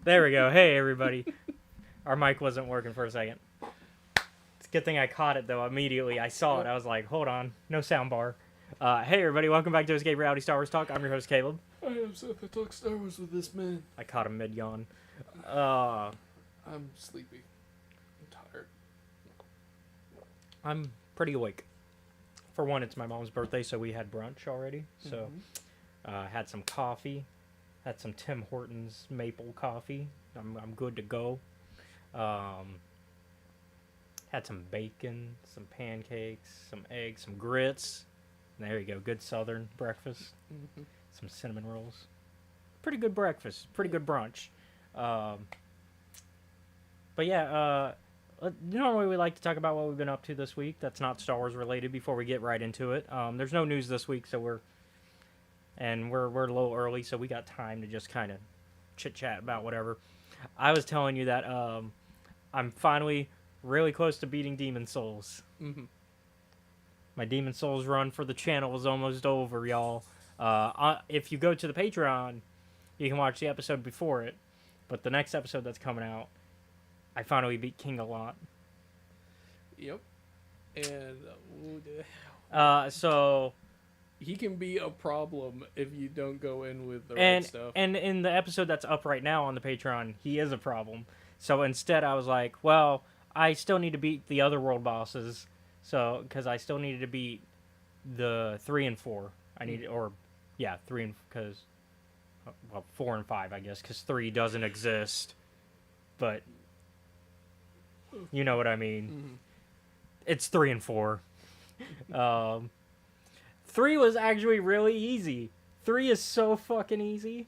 There we go. Hey, everybody. Our mic wasn't working for a second. It's a good thing I caught it, though, immediately. I saw it. I was like, hold on. No sound bar. Hey, everybody. Welcome back to Escape Reality Star Wars Talk. I'm your host, Caleb. I am Seth. I talk Star Wars with this man. I caught him mid-yawn. I'm sleepy. I'm tired. I'm pretty awake. For one, it's my mom's birthday, so we had brunch already. So, had some coffee. Had some Tim Hortons maple coffee. I'm good to go. Had some bacon, some pancakes, some eggs, some grits. There you go. Good southern breakfast. Mm-hmm. Some cinnamon rolls. Pretty good breakfast. Pretty good brunch. But yeah, normally we like to talk about what we've been up to this week. That's not Star Wars related before we get right into it. There's no news this week, so we're a little early, so we got time to just kind of chit-chat about whatever. I was telling you that I'm finally really close to beating Demon Souls. Mm-hmm. My Demon Souls run for the channel is almost over, y'all. If you go to the Patreon, you can watch the episode before it. But the next episode that's coming out, I finally beat King Alot. Yep. And so he can be a problem if you don't go in with the right stuff. And in the episode that's up right now on the Patreon, he is a problem. So instead, I was like, well, I still need to beat the other world bosses. So because I still needed to beat the 3 and 4. I need 3 and because 4 and 5, I guess, because 3 doesn't exist. But you know what I mean. Mm-hmm. It's 3 and 4. 3 was actually really easy. 3 is so fucking easy.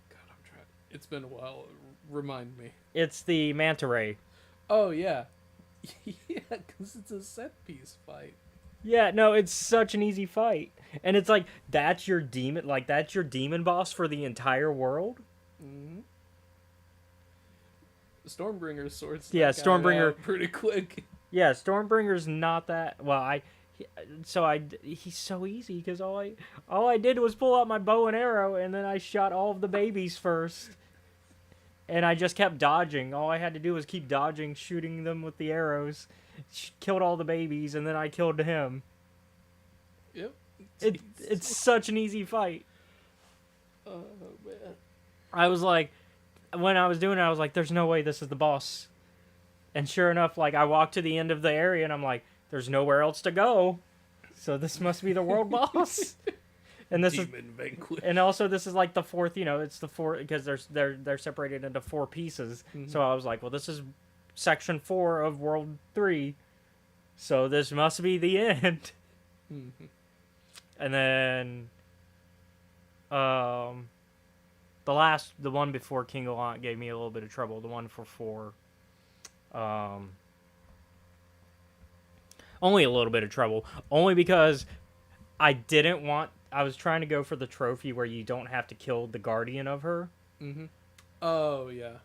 God, I'm trying. It's been a while. Remind me. It's the manta ray. Oh, yeah. Yeah, because it's a set piece fight. Yeah, no, it's such an easy fight. And it's like, that's your demon boss for the entire world? Mm-hmm. Stormbringer's swords. Yeah, Stormbringer. Pretty quick. Yeah, Stormbringer's not that... Well, he's so easy, because all I did was pull out my bow and arrow, and then I shot all of the babies first. And I just kept dodging. All I had to do was keep dodging, shooting them with the arrows. Killed all the babies, and then I killed him. Yep. It's such an easy fight. Oh, man. I was like... When I was doing it, I was like, there's no way this is the boss. And sure enough, like, I walked to the end of the area, and I'm like, there's nowhere else to go. So this must be the world boss. And this Demon Vanquish. And also, this is like the fourth, it's the fourth, because they're separated into 4 pieces. Mm-hmm. So I was like, well, this is section 4 of World 3. So this must be the end. Mm-hmm. And then, the one before King Alot gave me a little bit of trouble. The one for 4. Only a little bit of trouble. Only because I was trying to go for the trophy where you don't have to kill the guardian of her. Mm-hmm. Oh, yeah.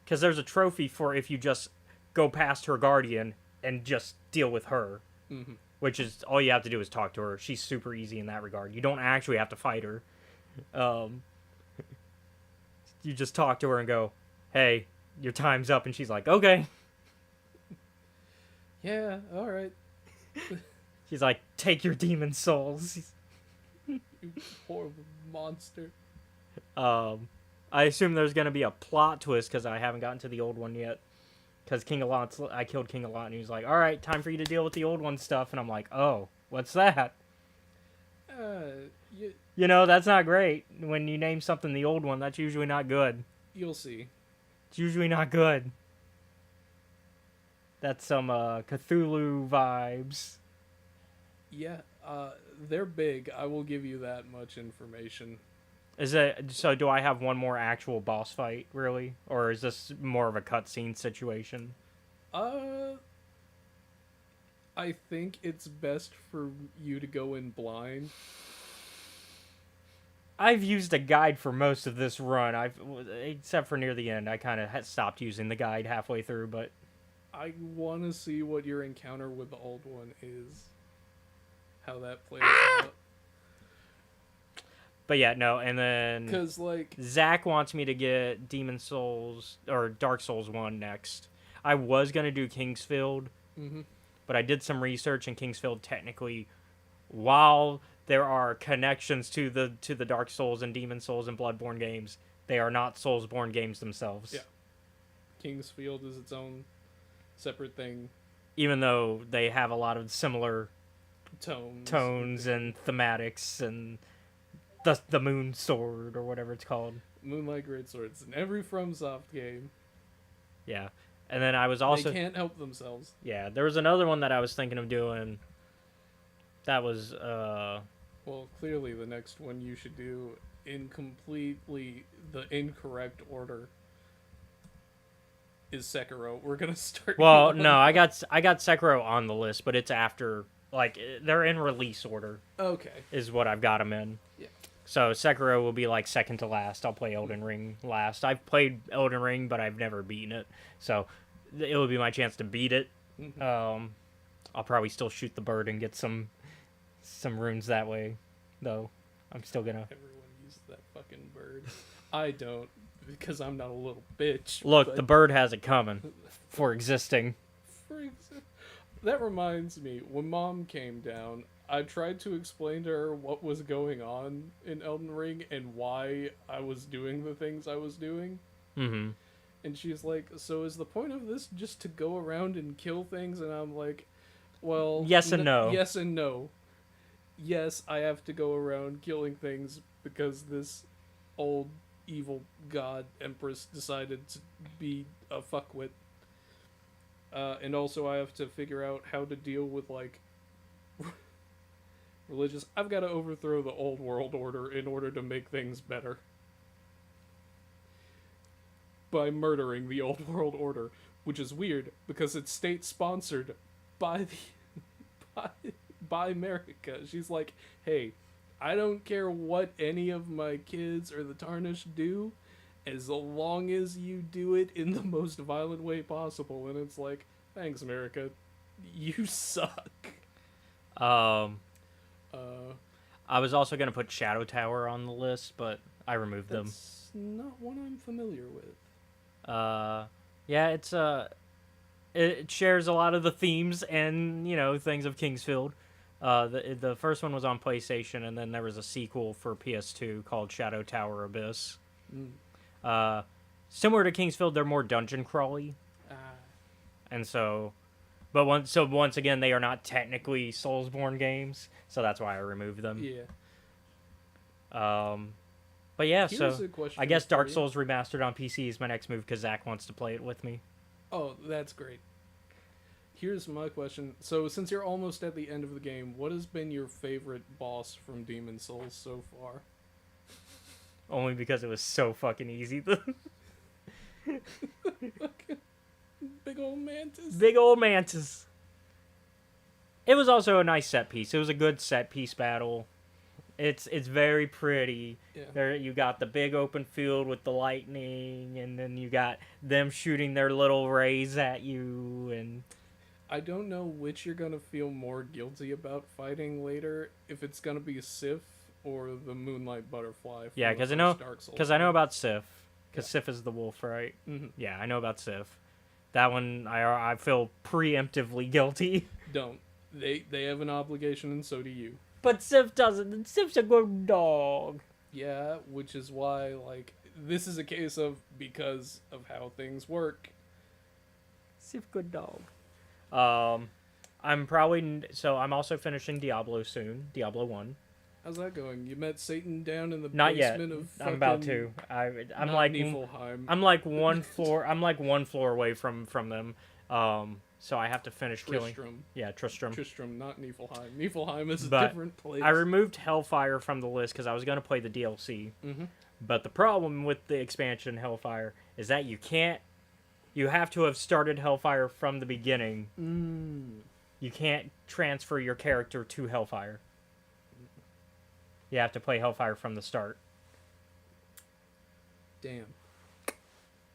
Because there's a trophy for if you just go past her guardian and just deal with her. Mm-hmm. Which is, all you have to do is talk to her. She's super easy in that regard. You don't actually have to fight her. You just talk to her and go, hey, your time's up. And she's like, okay. Yeah, alright. She's like, take your demon souls. You horrible monster. I assume there's going to be a plot twist because I haven't gotten to the old one yet. Because I killed King Alot and he was like, alright, time for you to deal with the old one stuff. And I'm like, oh, what's that? That's not great. When you name something the old one, that's usually not good. You'll see. It's usually not good. That's some Cthulhu vibes. Yeah, they're big. I will give you that much information. So do I have one more actual boss fight, really? Or is this more of a cutscene situation? I think it's best for you to go in blind. I've used a guide for most of this run. Except for near the end. I kind of stopped using the guide halfway through, but... I want to see what your encounter with the old one is. How that plays out. But yeah, no, and then Because, like, Zach wants me to get Demon Souls or Dark Souls 1 next. I was going to do Kingsfield, hmm but I did some research, and Kingsfield technically, while there are connections to the Dark Souls and Demon Souls and Bloodborne games, they are not Soulsborne games themselves. Yeah. Kingsfield is its own separate thing. Even though they have a lot of similar Tones and thematics and the Moon Sword or whatever it's called. Moonlight Greatswords in every FromSoft game. Yeah. And then I was also... They can't help themselves. Yeah, there was another one that I was thinking of doing. That was, Well, clearly the next one you should do in completely the incorrect order is Sekiro. We're gonna start. Well, no, I got Sekiro on the list, but it's after, like, they're in release order. Okay. Is what I've got them in. Yeah. So Sekiro will be like second to last. I'll play Elden Ring last. I've played Elden Ring, but I've never beaten it. So it will be my chance to beat it. Mhm. I'll probably still shoot the bird and get some runes that way, though. I'm still gonna Everyone uses that fucking bird. I don't, because I'm not a little bitch. look. but The bird has it coming for existing. That reminds me, when Mom came down, I tried to explain to her what was going on in Elden Ring and why I was doing the things I was doing. Mm-hmm. And she's like, so is the point of this just to go around and kill things? And I'm like, well... Yes and no. Yes and no. Yes, I have to go around killing things because this old evil god empress decided to be a fuckwit. And also I have to figure out how to deal with, like, religious... I've got to overthrow the old world order in order to make things better. By murdering the old world order, which is weird because it's state sponsored by the by America. She's like, hey, I don't care what any of my kids or the Tarnished do, as long as you do it in the most violent way possible. And it's like, thanks, America, you suck. I was also gonna put Shadow Tower on the list, but I removed them. That's not one I'm familiar with. Yeah, it's it shares a lot of the themes and things of Kingsfield. The first one was on PlayStation, and then there was a sequel for PS2 called Shadow Tower Abyss. Similar to Kingsfield, they're more dungeon crawly, and once again, they are not technically Soulsborne games, so that's why I removed them. Yeah. But yeah, Here's so a question I guess for Dark you. Souls Remastered on PC is my next move because Zach wants to play it with me. Oh, that's great. Here's my question. So, since you're almost at the end of the game, what has been your favorite boss from Demon Souls so far? Only because it was so fucking easy. Big old mantis. Big old mantis. It was also a nice set piece. It was a good set piece battle. It's very pretty. Yeah. There you got the big open field with the lightning, and then you got them shooting their little rays at you, and I don't know which you're gonna feel more guilty about fighting later, if it's gonna be Sif or the Moonlight Butterfly. From yeah, the because first Dark Souls I know game. about Sif, because Yeah. Sif is the wolf, right? Mhm. Yeah, I know about Sif. That one I feel preemptively guilty. Don't. They have an obligation, and so do you. But Sif doesn't. And Sif's a good dog. Yeah, which is why, like, this is a case of because of how things work. Sif good dog. I'm also finishing Diablo soon. Diablo 1. How's that going? You met Satan down in the Not yet. basement of I'm about fucking to. I'm not like Niflheim. I'm like one floor. I'm like one floor away from them. So I have to finish killing. Tristram. Yeah, Tristram. Tristram, not Niflheim. Niflheim is a But different place. I removed Hellfire from the list because I was gonna play the DLC. Mm-hmm. But the problem with the expansion Hellfire is that you can't. You have to have started Hellfire from the beginning. You can't transfer your character to Hellfire. You have to play Hellfire from the start. Damn.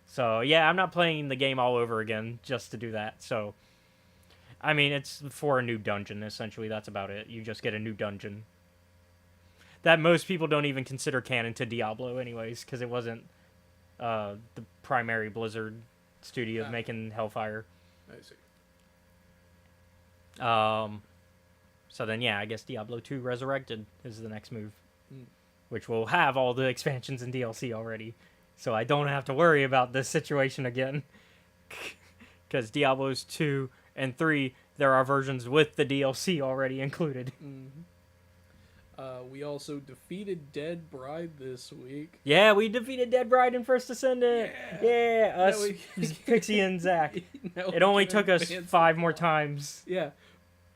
So, yeah, I'm not playing the game all over again just to do that. So, I mean, it's for a new dungeon, essentially. That's about it. You just get a new dungeon. that most people don't even consider canon to Diablo anyways, because it wasn't the primary Blizzard studio making Hellfire. I see. So then, yeah, I guess Diablo 2 Resurrected is the next move, which will have all the expansions and DLC already. So I don't have to worry about this situation again. Because Diablos 2 and 3, there are versions with the DLC already included. We also defeated Dead Bride this week. Yeah, we defeated Dead Bride in First Ascendant. Yeah, us, Pixie and Zach. It only took us 5 more times. Yeah.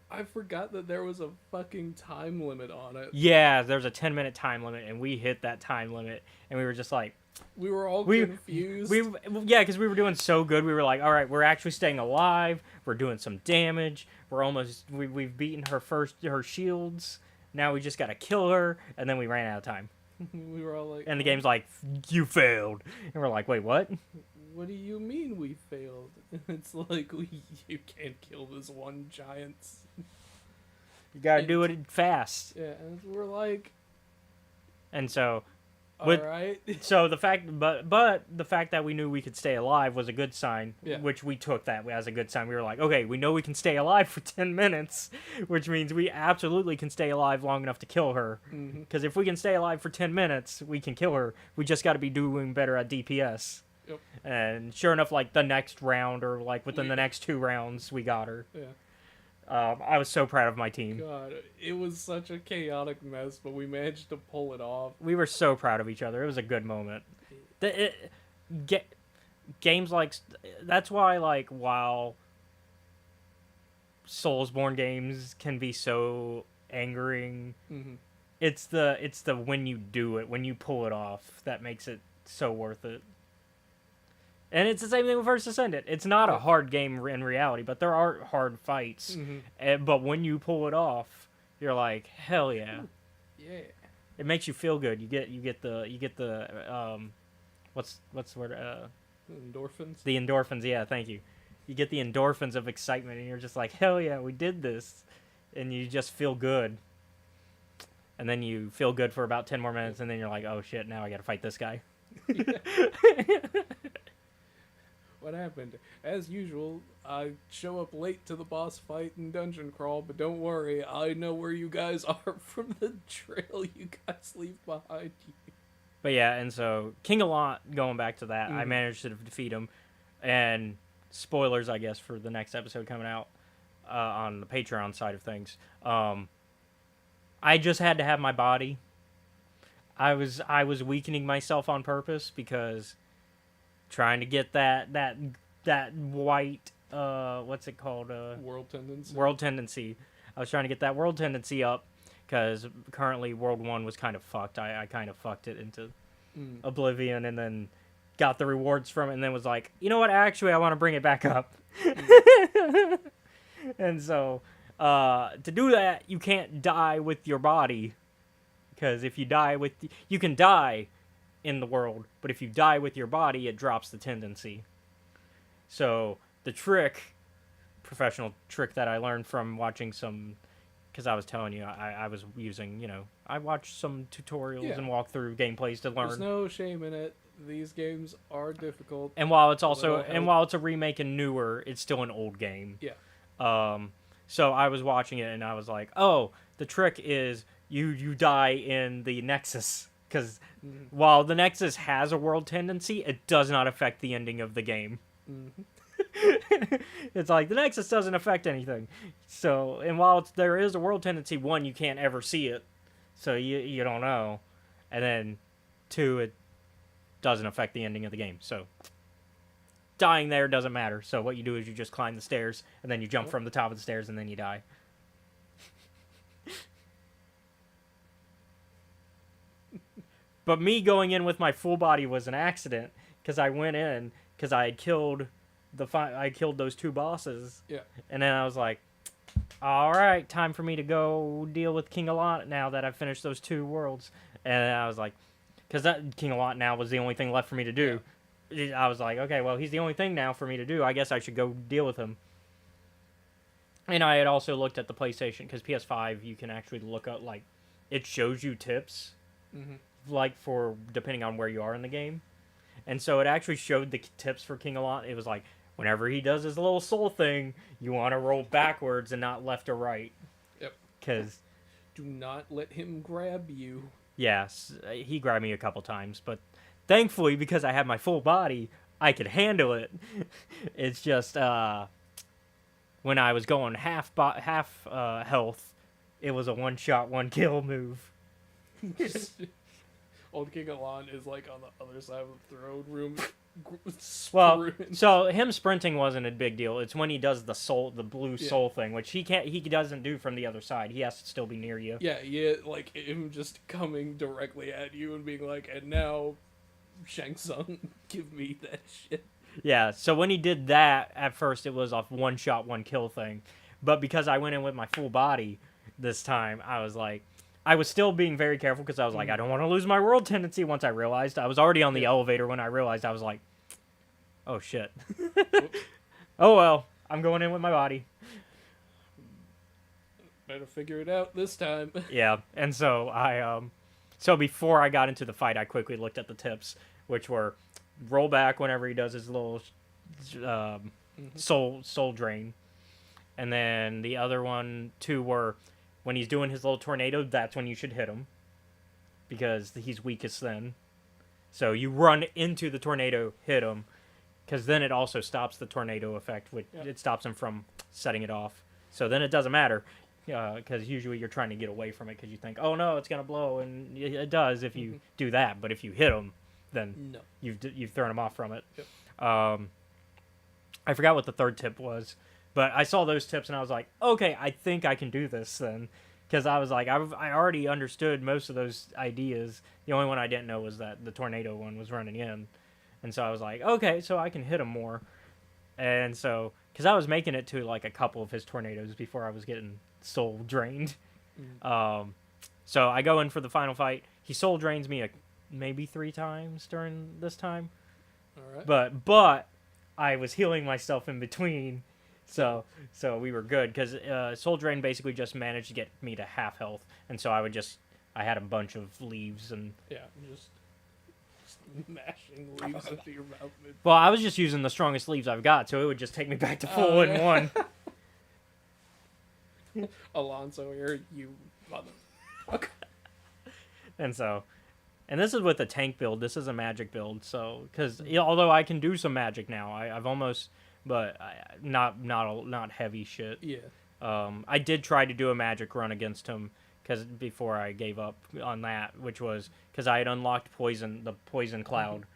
I forgot that there was a fucking time limit on it. Yeah, there was a 10-minute time limit, and we hit that time limit, and we were just like... We were all confused. Yeah, because we were doing so good. We were like, all right, we're actually staying alive. We're doing some damage. We're almost... We've beaten her shields. Now we just got to kill her, and then we ran out of time. We were all like... And the game's like, you failed. And we're like, wait, what? What do you mean we failed? It's like, you can't kill this one giant. You gotta do it fast. Yeah, and we're like... And so... Alright. So the fact, but the fact that we knew we could stay alive was a good sign, yeah. Which we took that as a good sign. We were like, okay, we know we can stay alive for 10 minutes, which means we absolutely can stay alive long enough to kill her. Because if we can stay alive for 10 minutes, we can kill her. We just got to be doing better at DPS. Yep. And sure enough, like the next round or like within the next 2 rounds, we got her. Yeah. I was so proud of my team. God, it was such a chaotic mess, but we managed to pull it off. We were so proud of each other. It was a good moment. Games like... That's why, like, while Soulsborne games can be so angering, it's the when you do it, when you pull it off, that makes it so worth it. And it's the same thing with First Ascendant. It's not a hard game in reality, but there are hard fights. But when you pull it off, you're like, hell yeah. Yeah. It makes you feel good. You get the what's the word? Endorphins? The endorphins, yeah, thank you. You get the endorphins of excitement, and you're just like, hell yeah, we did this. And you just feel good. And then you feel good for about 10 more minutes, and then you're like, oh shit, now I gotta fight this guy. What happened? As usual, I show up late to the boss fight in Dungeon Crawl, but don't worry, I know where you guys are from the trail you guys leave behind you. But yeah, and so King Alot, going back to that, I managed to defeat him, and spoilers, I guess, for the next episode coming out on the Patreon side of things. I just had to have my body. I was weakening myself on purpose because trying to get that white what's it called, world tendency. I was trying to get that world tendency up because currently World 1 was kind of fucked. I kind of fucked it into oblivion and then got the rewards from it and then was like, you know what, actually I want to bring it back up. And so to do that, you can't die with your body, because if you die with... You can die in the world, but if you die with your body, it drops the tendency. So the professional trick that I learned from watching some... Because I was telling you, I was using, I watched some tutorials and walkthrough gameplays to learn. There's no shame in it. These games are difficult. And while it's a remake and newer, it's still an old game. Yeah. So I was watching it and I was like, oh, the trick is you die in the Nexus. Because while the Nexus has a world tendency, it does not affect the ending of the game. It's like, the Nexus doesn't affect anything. So, and while there is a world tendency, 1, you can't ever see it. So you don't know. And then 2, it doesn't affect the ending of the game. So dying there doesn't matter. So what you do is you just climb the stairs, and then you jump from the top of the stairs, and then you die. But me going in with my full body was an accident, because I went in because I had killed those 2 bosses. Yeah. And then I was like, all right, time for me to go deal with King Alot now that I've finished those 2 worlds. And I was like, because that King Alot now was the only thing left for me to do. Yeah. I was like, okay, well, he's the only thing now for me to do. I guess I should go deal with him. And I had also looked at the PlayStation, because PS5, you can actually look up, like, it shows you tips, Mm-hmm. like for depending on where you are in the game. And so it actually showed the tips for King Alon. It was like whenever he does his little soul thing, you want to roll backwards and not left or right. Yep. Because Do not let him grab you. yes, he grabbed me a couple times, but thankfully because I have my full body, I could handle it. It's just when I was going half health, it was a one shot, one kill move. Old King Alon is like on the other side of the throne room. Well, so him sprinting wasn't a big deal. It's when he does the blue soul thing, which he doesn't do from the other side. He has to still be near you. Yeah, like him just coming directly at you and being like, and now, Shang Tsung, give me that shit. Yeah, so when he did that, at first it was a one shot, one kill thing. But because I went in with my full body this time, I was like, I was still being very careful because I was like, I don't want to lose my world tendency once I realized. I was already on the elevator when I realized. I was like, oh shit. Oh well, I'm going in with my body. Better figure it out this time. Yeah, and so so before I got into the fight, I quickly looked at the tips, which were roll back whenever he does his little soul drain, and then the other two were when he's doing his little tornado. That's when you should hit him because he's weakest then. So you run into the tornado, hit him, because then it also stops the tornado effect, which it stops him from setting it off. So then it doesn't matter. Because usually you're trying to get away from it because you think, oh no, it's gonna blow, and it does if you do that. But if you hit them, then No. you've thrown them off from it. Yep. I forgot what the third tip was, but I saw those tips and I was like, okay, I think I can do this then, because I was like, I already understood most of those ideas. The only one I didn't know was that the tornado one was running in, and so I was like, okay, so I can hit him more, and so because I was making it to like a couple of his tornadoes before I was getting soul drained. So I go in for the final fight. He soul drains me maybe 3 times during this time. All right. But I was healing myself in between, so we were good because soul drain basically just managed to get me to half health, and so I had a bunch of leaves and just mashing leaves into your mouth. Well, I was just using the strongest leaves I've got, so it would just take me back to full in one. Alonso here, you mother. And this is with a tank build. This is a magic build. So, because although I can do some magic now, I've almost, but not heavy shit. Yeah. I did try to do a magic run against him because before I gave up on that, which was because I had unlocked the poison cloud,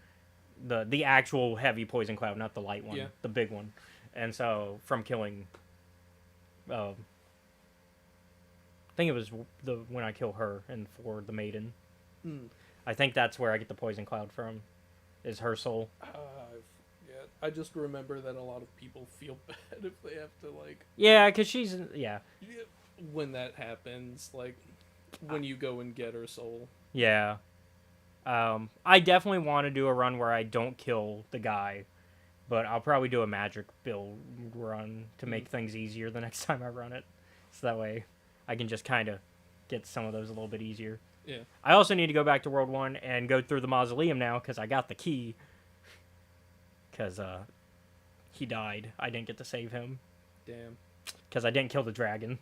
the actual heavy poison cloud, not the light one, the big one, and so from killing. I think it was when I kill her and for the maiden. I think that's where I get the poison cloud from, is her soul. I just remember that a lot of people feel bad if they have to like. Yeah, because she's When that happens, like when you go and get her soul. Yeah. I definitely want to do a run where I don't kill the guy, but I'll probably do a magic build run to make things easier the next time I run it, so that way I can just kind of get some of those a little bit easier. Yeah. I also need to go back to World 1 and go through the mausoleum now because I got the key. Because he died. I didn't get to save him. Damn. Because I didn't kill the dragon.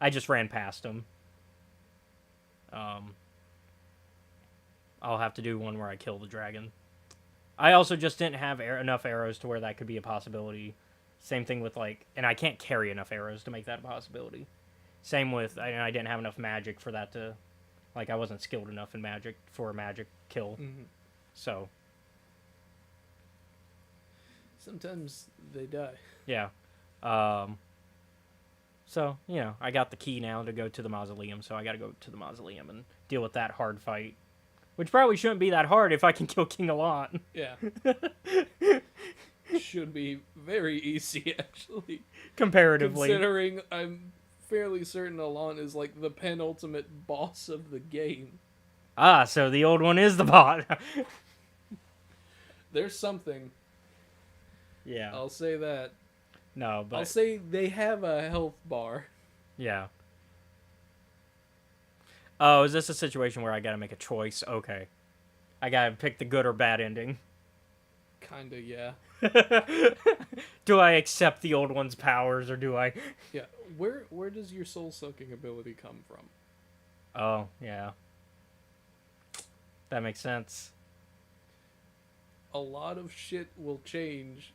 I just ran past him. I'll have to do one where I kill the dragon. I also just didn't have enough arrows to where that could be a possibility. Same thing with and I can't carry enough arrows to make that a possibility. Same with, I didn't have enough magic for that to, I wasn't skilled enough in magic for a magic kill. Mm-hmm. So. Sometimes they die. Yeah. So, I got the key now to go to the mausoleum, so I gotta go to the mausoleum and deal with that hard fight. Which probably shouldn't be that hard if I can kill King Alon. Yeah. Should be very easy, actually. Comparatively. Considering I'm fairly certain Alon is the penultimate boss of the game. Ah, so the old one is the bot. There's something. Yeah. I'll say that. No, but... I'll say they have a health bar. Yeah. Oh, is this a situation where I gotta make a choice? Okay. I gotta pick the good or bad ending. Kinda, yeah. Do I accept the old one's powers, or do I... Yeah. Where does your soul sucking ability come from? Oh, yeah. That makes sense. A lot of shit will change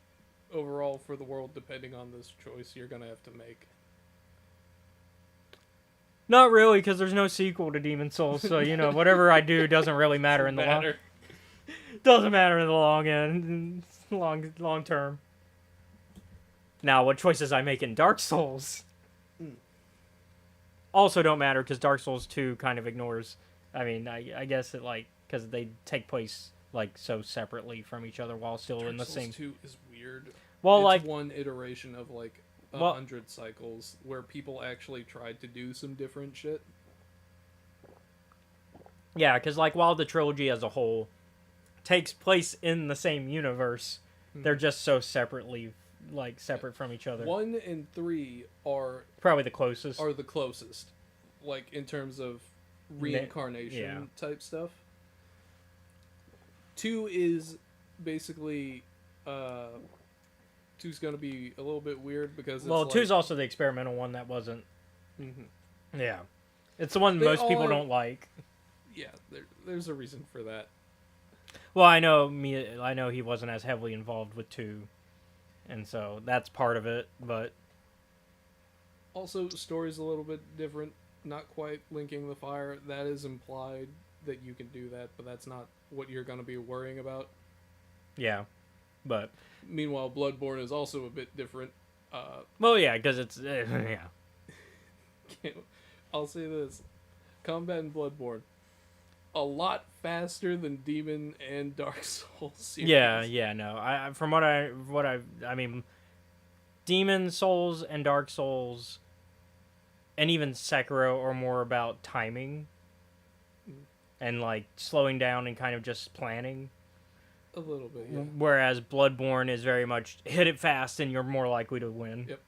overall for the world depending on this choice you're gonna have to make. Not really, because there's no sequel to Demon Souls, so, you know, whatever I do doesn't really matter in the long... Matter. Doesn't matter in the long end. Long term. Now, what choices I make in Dark Souls also don't matter, because Dark Souls 2 kind of ignores... I mean, I guess it, like... Because they take place, like, so separately from each other while still in the Dark Souls same... 2 is weird. Well, it's like... one iteration of, like, 100 cycles where people actually tried to do some different shit. Yeah, because, like, while the trilogy as a whole takes place in the same universe, they're just so separately, like, separate from each other. 1 and 3 are Probably the closest. are the closest, like, in terms of reincarnation type stuff. 2 is basically 2's gonna be a little bit weird because it's well, like, 2's also the experimental one that wasn't... Mhm. Yeah. It's the one They most all people have- don't like. Yeah, there's a reason for that. Well, I know he wasn't as heavily involved with 2, and so that's part of it, but... Also, story's a little bit different. Not quite linking the fire. That is implied that you can do that, but that's not what you're going to be worrying about. Yeah. But... Meanwhile, Bloodborne is also a bit different. Well, yeah, because it's... yeah. I'll say this. Combat in Bloodborne. A lot faster than Demon and Dark Souls series. Yeah, no. From what I mean, Demon Souls and Dark Souls, and even Sekiro are more about timing, and like slowing down and kind of just planning. A little bit, yeah. Whereas Bloodborne is very much hit it fast and you're more likely to win. Yep.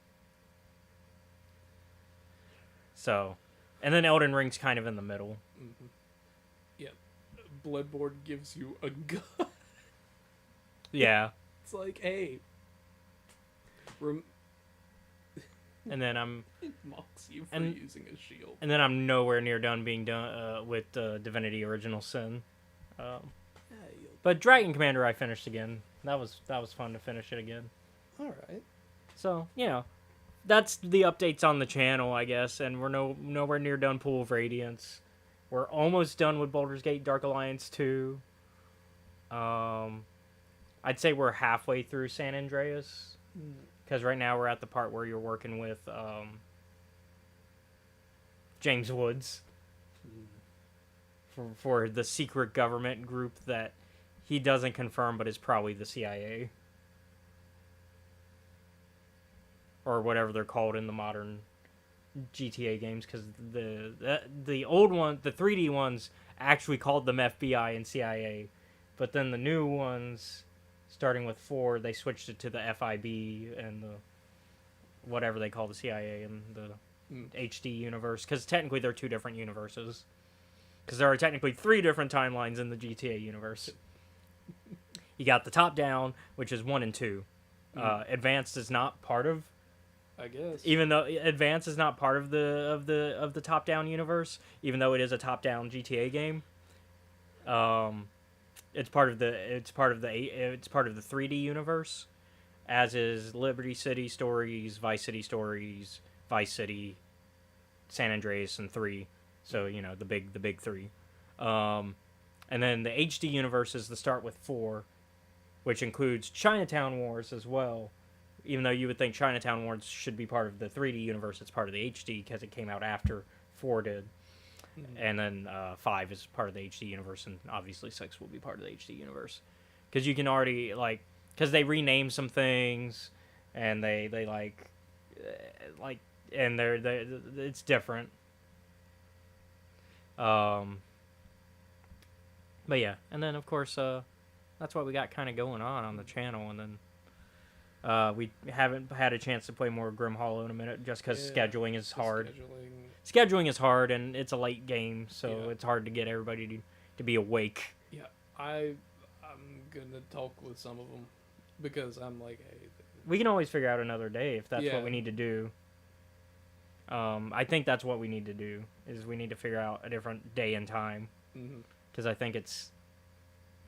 So, and then Elden Ring's kind of in the middle. Mm-hmm. Yeah. Bloodborne gives you a gun. Yeah. It's like, hey. And then It mocks you for and- using a shield. And then I'm nowhere near done being done with Divinity Original Sin. But Dragon Commander I finished again. That was fun to finish it again. Alright. So, you know, that's the updates on the channel, I guess. And we're nowhere near done Pool of Radiance. We're almost done with Baldur's Gate Dark Alliance 2. I'd say we're halfway through San Andreas. Because right now we're at the part where you're working with James Woods. For the secret government group that he doesn't confirm but is probably the CIA. Or whatever they're called in the modern GTA games, because the old one, the 3D ones, actually called them FBI and CIA. But then the new ones, starting with 4, they switched it to the FIB and the whatever they call the CIA and the HD universe, because technically they're 2 different universes. Because there are technically 3 different timelines in the GTA universe. You got the top-down, which is 1 and 2. Advanced is not part of... I guess. Even though Advanced is not part of the top-down universe, even though it is a top-down GTA game, it's part of the 3D universe, as is Liberty City Stories, Vice City Stories, Vice City, San Andreas, and 3. So, you know, the big 3. And then the HD universe is the start with 4, which includes Chinatown Wars as well. Even though you would think Chinatown Wars should be part of the 3D universe, it's part of the HD because it came out after 4 did. And then 5 is part of the HD universe, and obviously 6 will be part of the HD universe. Because you can already, like... Because they rename some things, and they and it's different. But yeah, and then of course that's what we got kind of going on the channel, and then we haven't had a chance to play more Grim Hollow in a minute just because scheduling is hard. Scheduling. scheduling is hard, and it's a late game, so Yeah. it's hard to get everybody to be awake. Yeah, I'm gonna talk with some of them because I'm like, hey, We can always figure out another day if that's Yeah. what we need to do. I think that's what we need to do, is we need to figure out a different day and time, mhm. because I think it's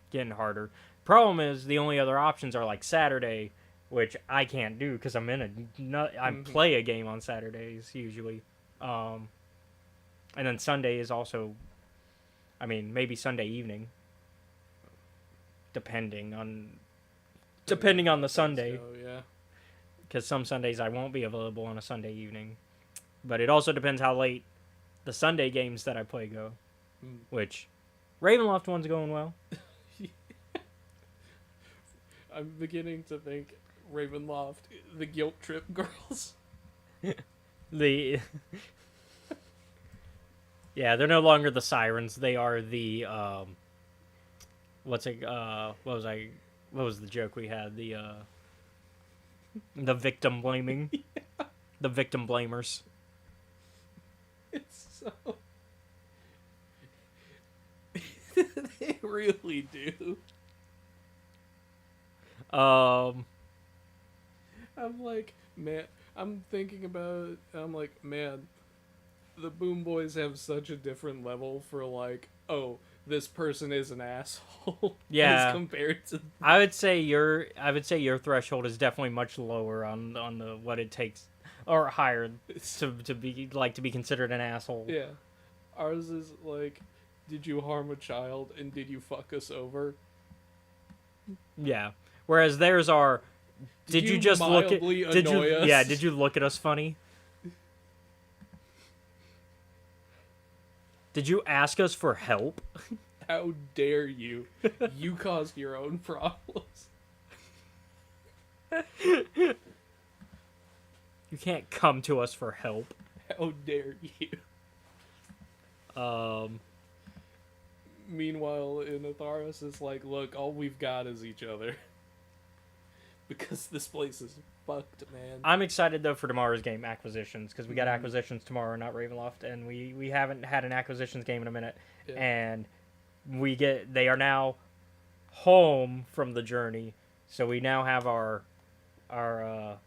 getting harder. Problem is, the only other options are like Saturday, which I can't do because I'm in I Mhm. play a game on Saturdays usually, and then Sunday is also, I mean, maybe Sunday evening, depending on the Sunday, So, yeah. because some Sundays I won't be available on a Sunday evening, but it also depends how late the Sunday games that I play go, Mm. which Ravenloft one's going well. I'm beginning to think Ravenloft, the guilt trip girls. The yeah, they're no longer the sirens. They are the what was the joke we had? The victim blaming. The victim blamers. It's so. They really do. Um I'm like, man, I'm thinking about it, I'm like, man, the Boom Boys have such a different level for like, oh, this person is an asshole. Yeah. As compared to. I would say your threshold is definitely much lower on the what it takes, or higher to be considered an asshole. Yeah. Ours is like, did you harm a child and did you fuck us over? Yeah. Whereas theirs are, did you just look at mildly did you annoy us? yeah did you look at us funny? Did you ask us for help? How dare you? You caused your own problems. You can't come to us for help. How dare you? Meanwhile, in Atharis, it's like, look, all we've got is each other. Because this place is fucked, man. I'm excited though for tomorrow's game, Acquisitions, because we got Mhm. Acquisitions tomorrow, not Ravenloft, and we haven't had an Acquisitions game in a minute, Yeah. and they are now home from the journey, so we now have our we're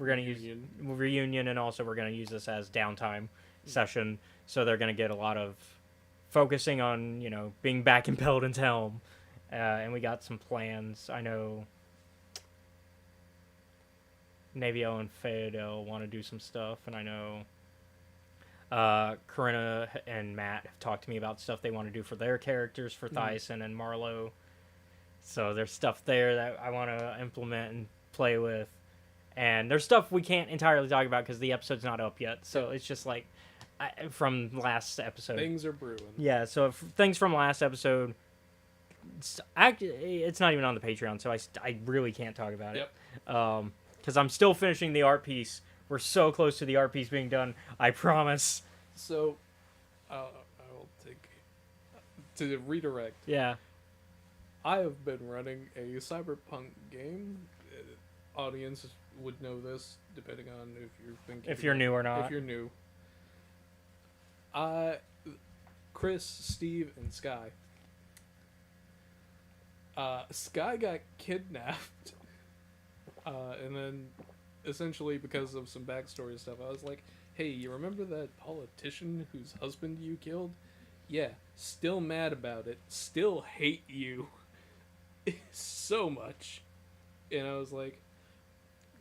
gonna use reunion, and also we're gonna use this as downtime session, so they're gonna get a lot of focusing on being back in Paladin's Helm, and we got some plans. I know Navio and Fedel want to do some stuff, and I know Corinna and Matt have talked to me about stuff they want to do for their characters, for Thyssen and Marlowe. So there's stuff there that I want to implement and play with, and there's stuff we can't entirely talk about because the episode's not up yet. So it's just like from last episode. Things are brewing. Yeah, so things from last episode. It's not even on the Patreon, so I really can't talk about it. Because I'm still finishing the art piece. We're so close to the art piece being done. I promise. So, I will take to redirect. Yeah. I have been running a cyberpunk game. Audience would know this, depending on if you're thinking. If you're new or not. If you're new. Chris, Steve, and Sky. Sky got kidnapped. And then, essentially, because of some backstory stuff, I was like, hey, you remember that politician whose husband you killed? Yeah, still mad about it. Still hate you. So much. And I was like,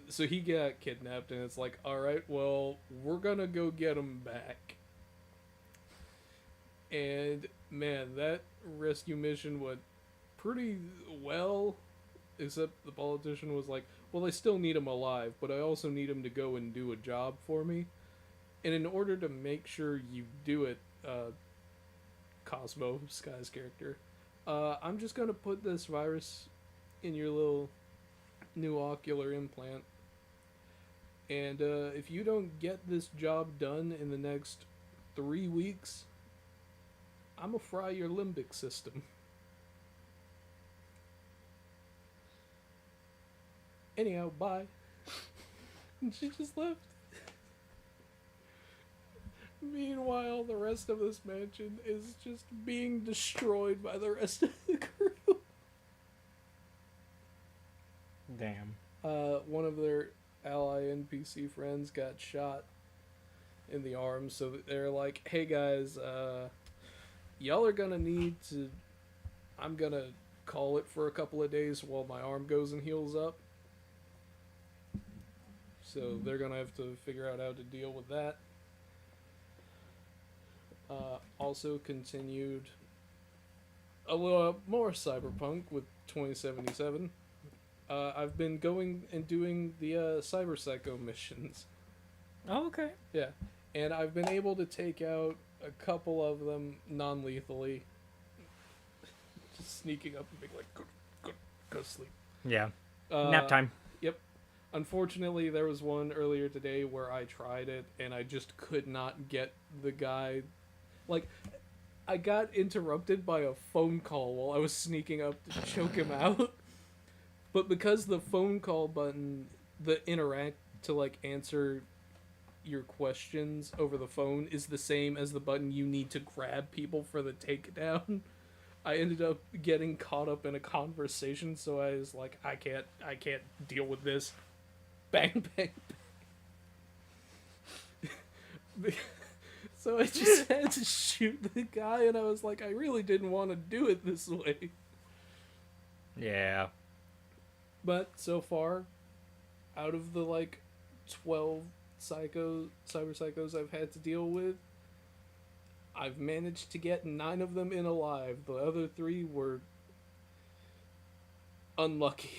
so he got kidnapped, and it's like, alright, well, we're gonna go get him back. And, man, that rescue mission went pretty well, except the politician was like, well, I still need him alive, but I also need him to go and do a job for me. And in order to make sure you do it, Cosmo, Sky's character, I'm just gonna put this virus in your little new ocular implant. And if you don't get this job done in the next 3 weeks, I'm gonna fry your limbic system. Anyhow, bye. And she just left. Meanwhile, the rest of this mansion is just being destroyed by the rest of the crew. Damn. One of their ally NPC friends got shot in the arm, so they're like, hey guys, y'all are gonna need to... I'm gonna call it for a couple of days while my arm goes and heals up. So they're gonna have to figure out how to deal with that. Also continued a little more cyberpunk with 2077. I've been going and doing the Cyber Psycho missions. Oh, okay. Yeah. And I've been able to take out a couple of them non-lethally. Just sneaking up and being like, go sleep. Yeah. Nap time. Yep. Unfortunately, there was one earlier today where I tried it, and I just could not get the guy... Like, I got interrupted by a phone call while I was sneaking up to choke him out. But because the phone call button, the interact to, like, answer your questions over the phone is the same as the button you need to grab people for the takedown, I ended up getting caught up in a conversation, so I was like, I can't deal with this. Bang, bang, bang. So I just had to shoot the guy, and I was like, I really didn't want to do it this way. Yeah. But so far, out of the, like, 12 cyber psychos I've had to deal with, I've managed to get 9 of them in alive. The other 3 were unlucky.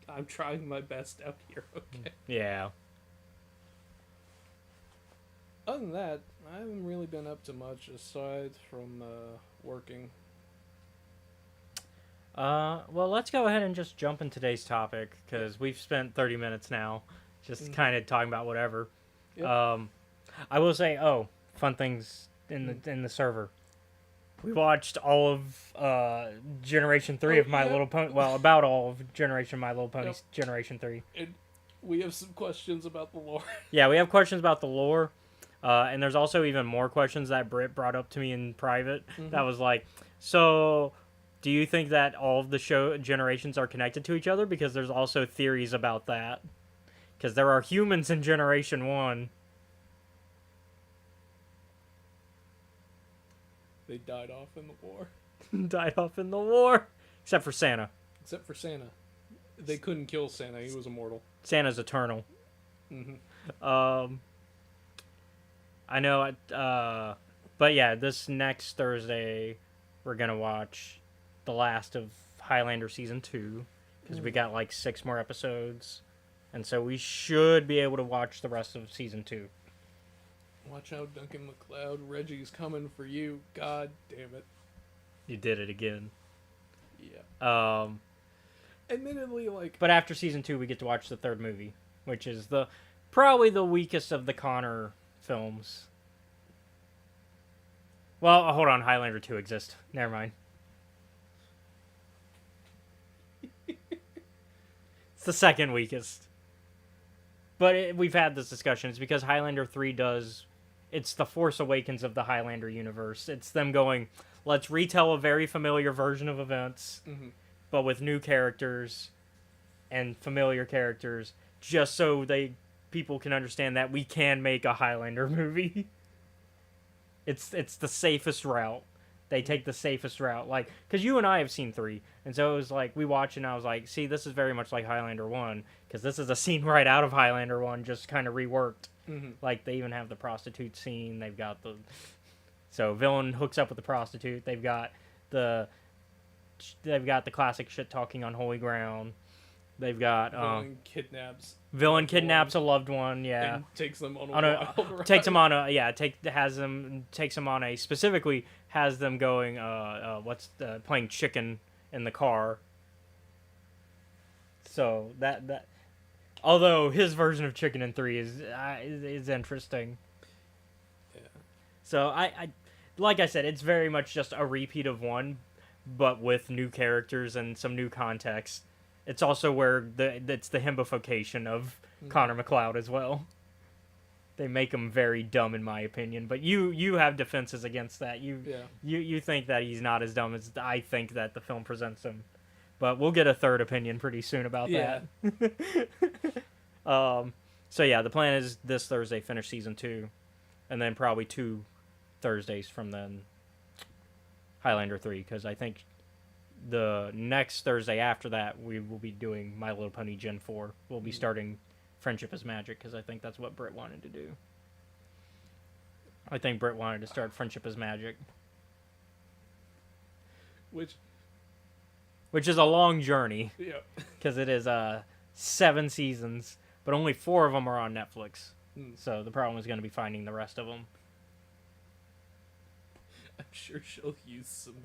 I'm trying my best out here, okay? Yeah. Other than that, I haven't really been up to much aside from working. Well, let's go ahead and just jump in today's topic, because we've spent 30 minutes now just kind of talking about whatever. Yep. I will say, fun things in the server. We watched all of Generation 3 of My Little Pony. Well, about all of Generation My Little Pony's Generation 3. And we have some questions about the lore. Yeah, we have questions about the lore. And there's also even more questions that Britt brought up to me in private. That was like, so do you think that all of the show generations are connected to each other? Because there's also theories about that. Because there are humans in Generation 1. They died off in the war. Died off in the war. Except for Santa. Except for Santa. They couldn't kill Santa. He was immortal. Santa's eternal. I know, but yeah, this next Thursday, we're going to watch the last of Highlander Season 2, because we got like 6 more episodes, and so we should be able to watch the rest of Season 2. Watch out, Duncan MacLeod. Reggie's coming for you. God damn it. You did it again. Yeah. Admittedly, like... But after Season 2, we get to watch the 3rd movie, which is probably the weakest of the Connor films. Well, hold on. Highlander 2 exists. Never mind. It's the second weakest. But we've had this discussion. It's because Highlander 3 it's the Force Awakens of the Highlander universe. It's them going, let's retell a very familiar version of events, but with new characters and familiar characters, just so people can understand that we can make a Highlander movie. It's the safest route. They take the safest route. Like, because you and I have seen 3, and so it was like, we watched and I was like, see, this is very much like Highlander 1, because this is a scene right out of Highlander 1, just kind of reworked. Like, they even have the prostitute scene. They've got so villain hooks up with the prostitute. They've got the classic shit talking on holy ground. They've got villain kidnaps a loved one. Yeah, and takes them on a wild ride. Takes them on a takes them on a specifically has them going playing chicken in the car. So that although his version of chicken in 3 is interesting. Yeah. So I like I said, it's very much just a repeat of 1, but with new characters and some new context. It's also where it's the himbification of Connor MacLeod as well. They make him very dumb, in my opinion. But you have defenses against that. Yeah. You think that he's not as dumb as I think that the film presents him. But we'll get a third opinion pretty soon about Yeah. that. So yeah, the plan is this Thursday finish season 2, and then probably 2 Thursdays from then Highlander 3, because I think the next Thursday after that we will be doing My Little Pony Gen 4. We'll be starting Friendship is Magic, because I think that's what Britt wanted to do. I think Britt wanted to start Friendship is Magic. Which is a long journey, yeah. because it is 7 seasons, but only 4 of them are on Netflix. So the problem is going to be finding the rest of them. I'm sure she'll use some.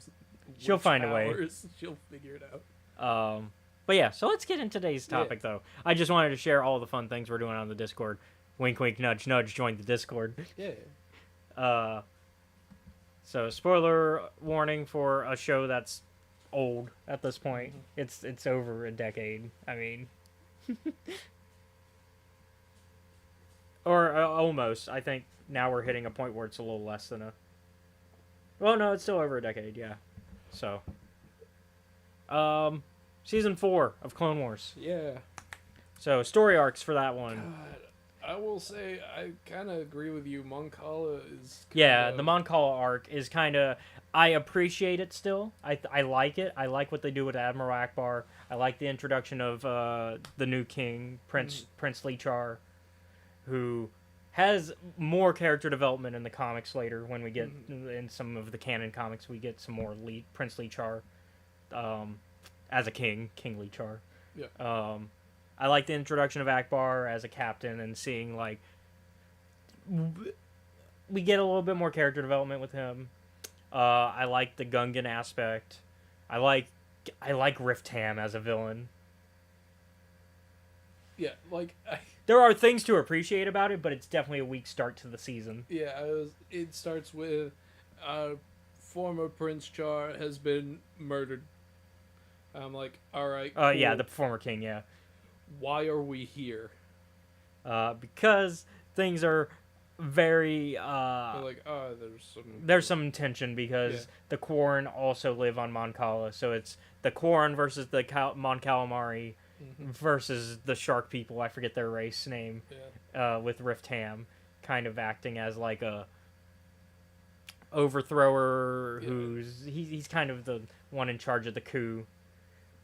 She'll find a way. powers. She'll figure it out. But yeah, so let's get into today's topic, though. I just wanted to share all the fun things we're doing on the Discord. Wink, wink, nudge, nudge, join the Discord. Yeah. So spoiler warning for a show that's old at this point. It's over a decade. I mean, or almost. I think now we're hitting a point where it's a little less than a. Well, no, it's still over a decade. Yeah. So, season 4 of Clone Wars. Yeah. So story arcs for that one. God, I will say I kind of agree with you. Mon Cala is. Yeah, the Mon Cala arc is kind of. I appreciate it still. I like it. I like what they do with Admiral Akbar. I like the introduction of the new king, Prince Lichar, who has more character development in the comics later. When we get in some of the canon comics, we get some more Prince Lichar as a king, King Lichar. Yeah. I like the introduction of Akbar as a captain and seeing like we get a little bit more character development with him. I like the Gungan aspect. I like Rift Ham as a villain. Yeah, like there are things to appreciate about it, but it's definitely a weak start to the season. Yeah, it starts with former Prince Char has been murdered. I'm like, all right. Cool. Yeah, the former king. Yeah. Why are we here? Because things are very. They're like, there's some tension because the Quarren also live on Mon Cala, so it's the Quarren versus the Mon Calamari versus the Shark people. I forget their race name. Yeah. With Rift Ham, kind of acting as like a overthrower who's he's kind of the one in charge of the coup,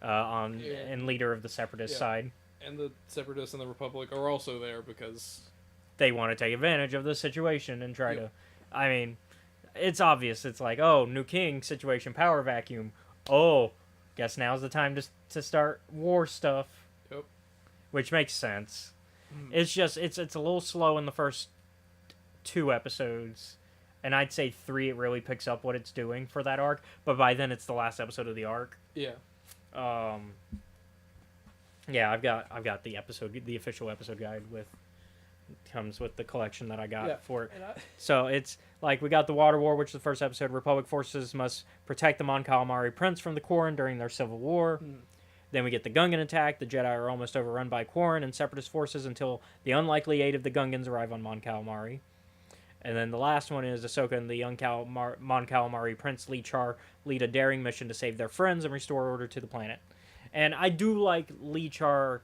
and leader of the Separatist side. And the Separatists and the Republic are also there because they want to take advantage of the situation and try to. I mean, it's obvious. It's like, oh, new king situation, power vacuum. Oh, guess now's the time to start war stuff. Yep. Which makes sense. It's just it's a little slow in the first 2 episodes, and I'd say 3 it really picks up what it's doing for that arc. But by then it's the last episode of the arc. Yeah. Yeah, I've got the official episode guide comes with the collection that I got for it. So it's like we got the Water War, which is the first episode. Republic forces must protect the Mon Calamari prince from the Quarren during their civil war. Then we get the Gungan attack. The Jedi are almost overrun by Quarren and Separatist forces until the unlikely aid of the Gungans arrive on Mon Calamari. And then the last one is Ahsoka and the young Mon Calamari Prince Lichar lead a daring mission to save their friends and restore order to the planet. And I do like Lichar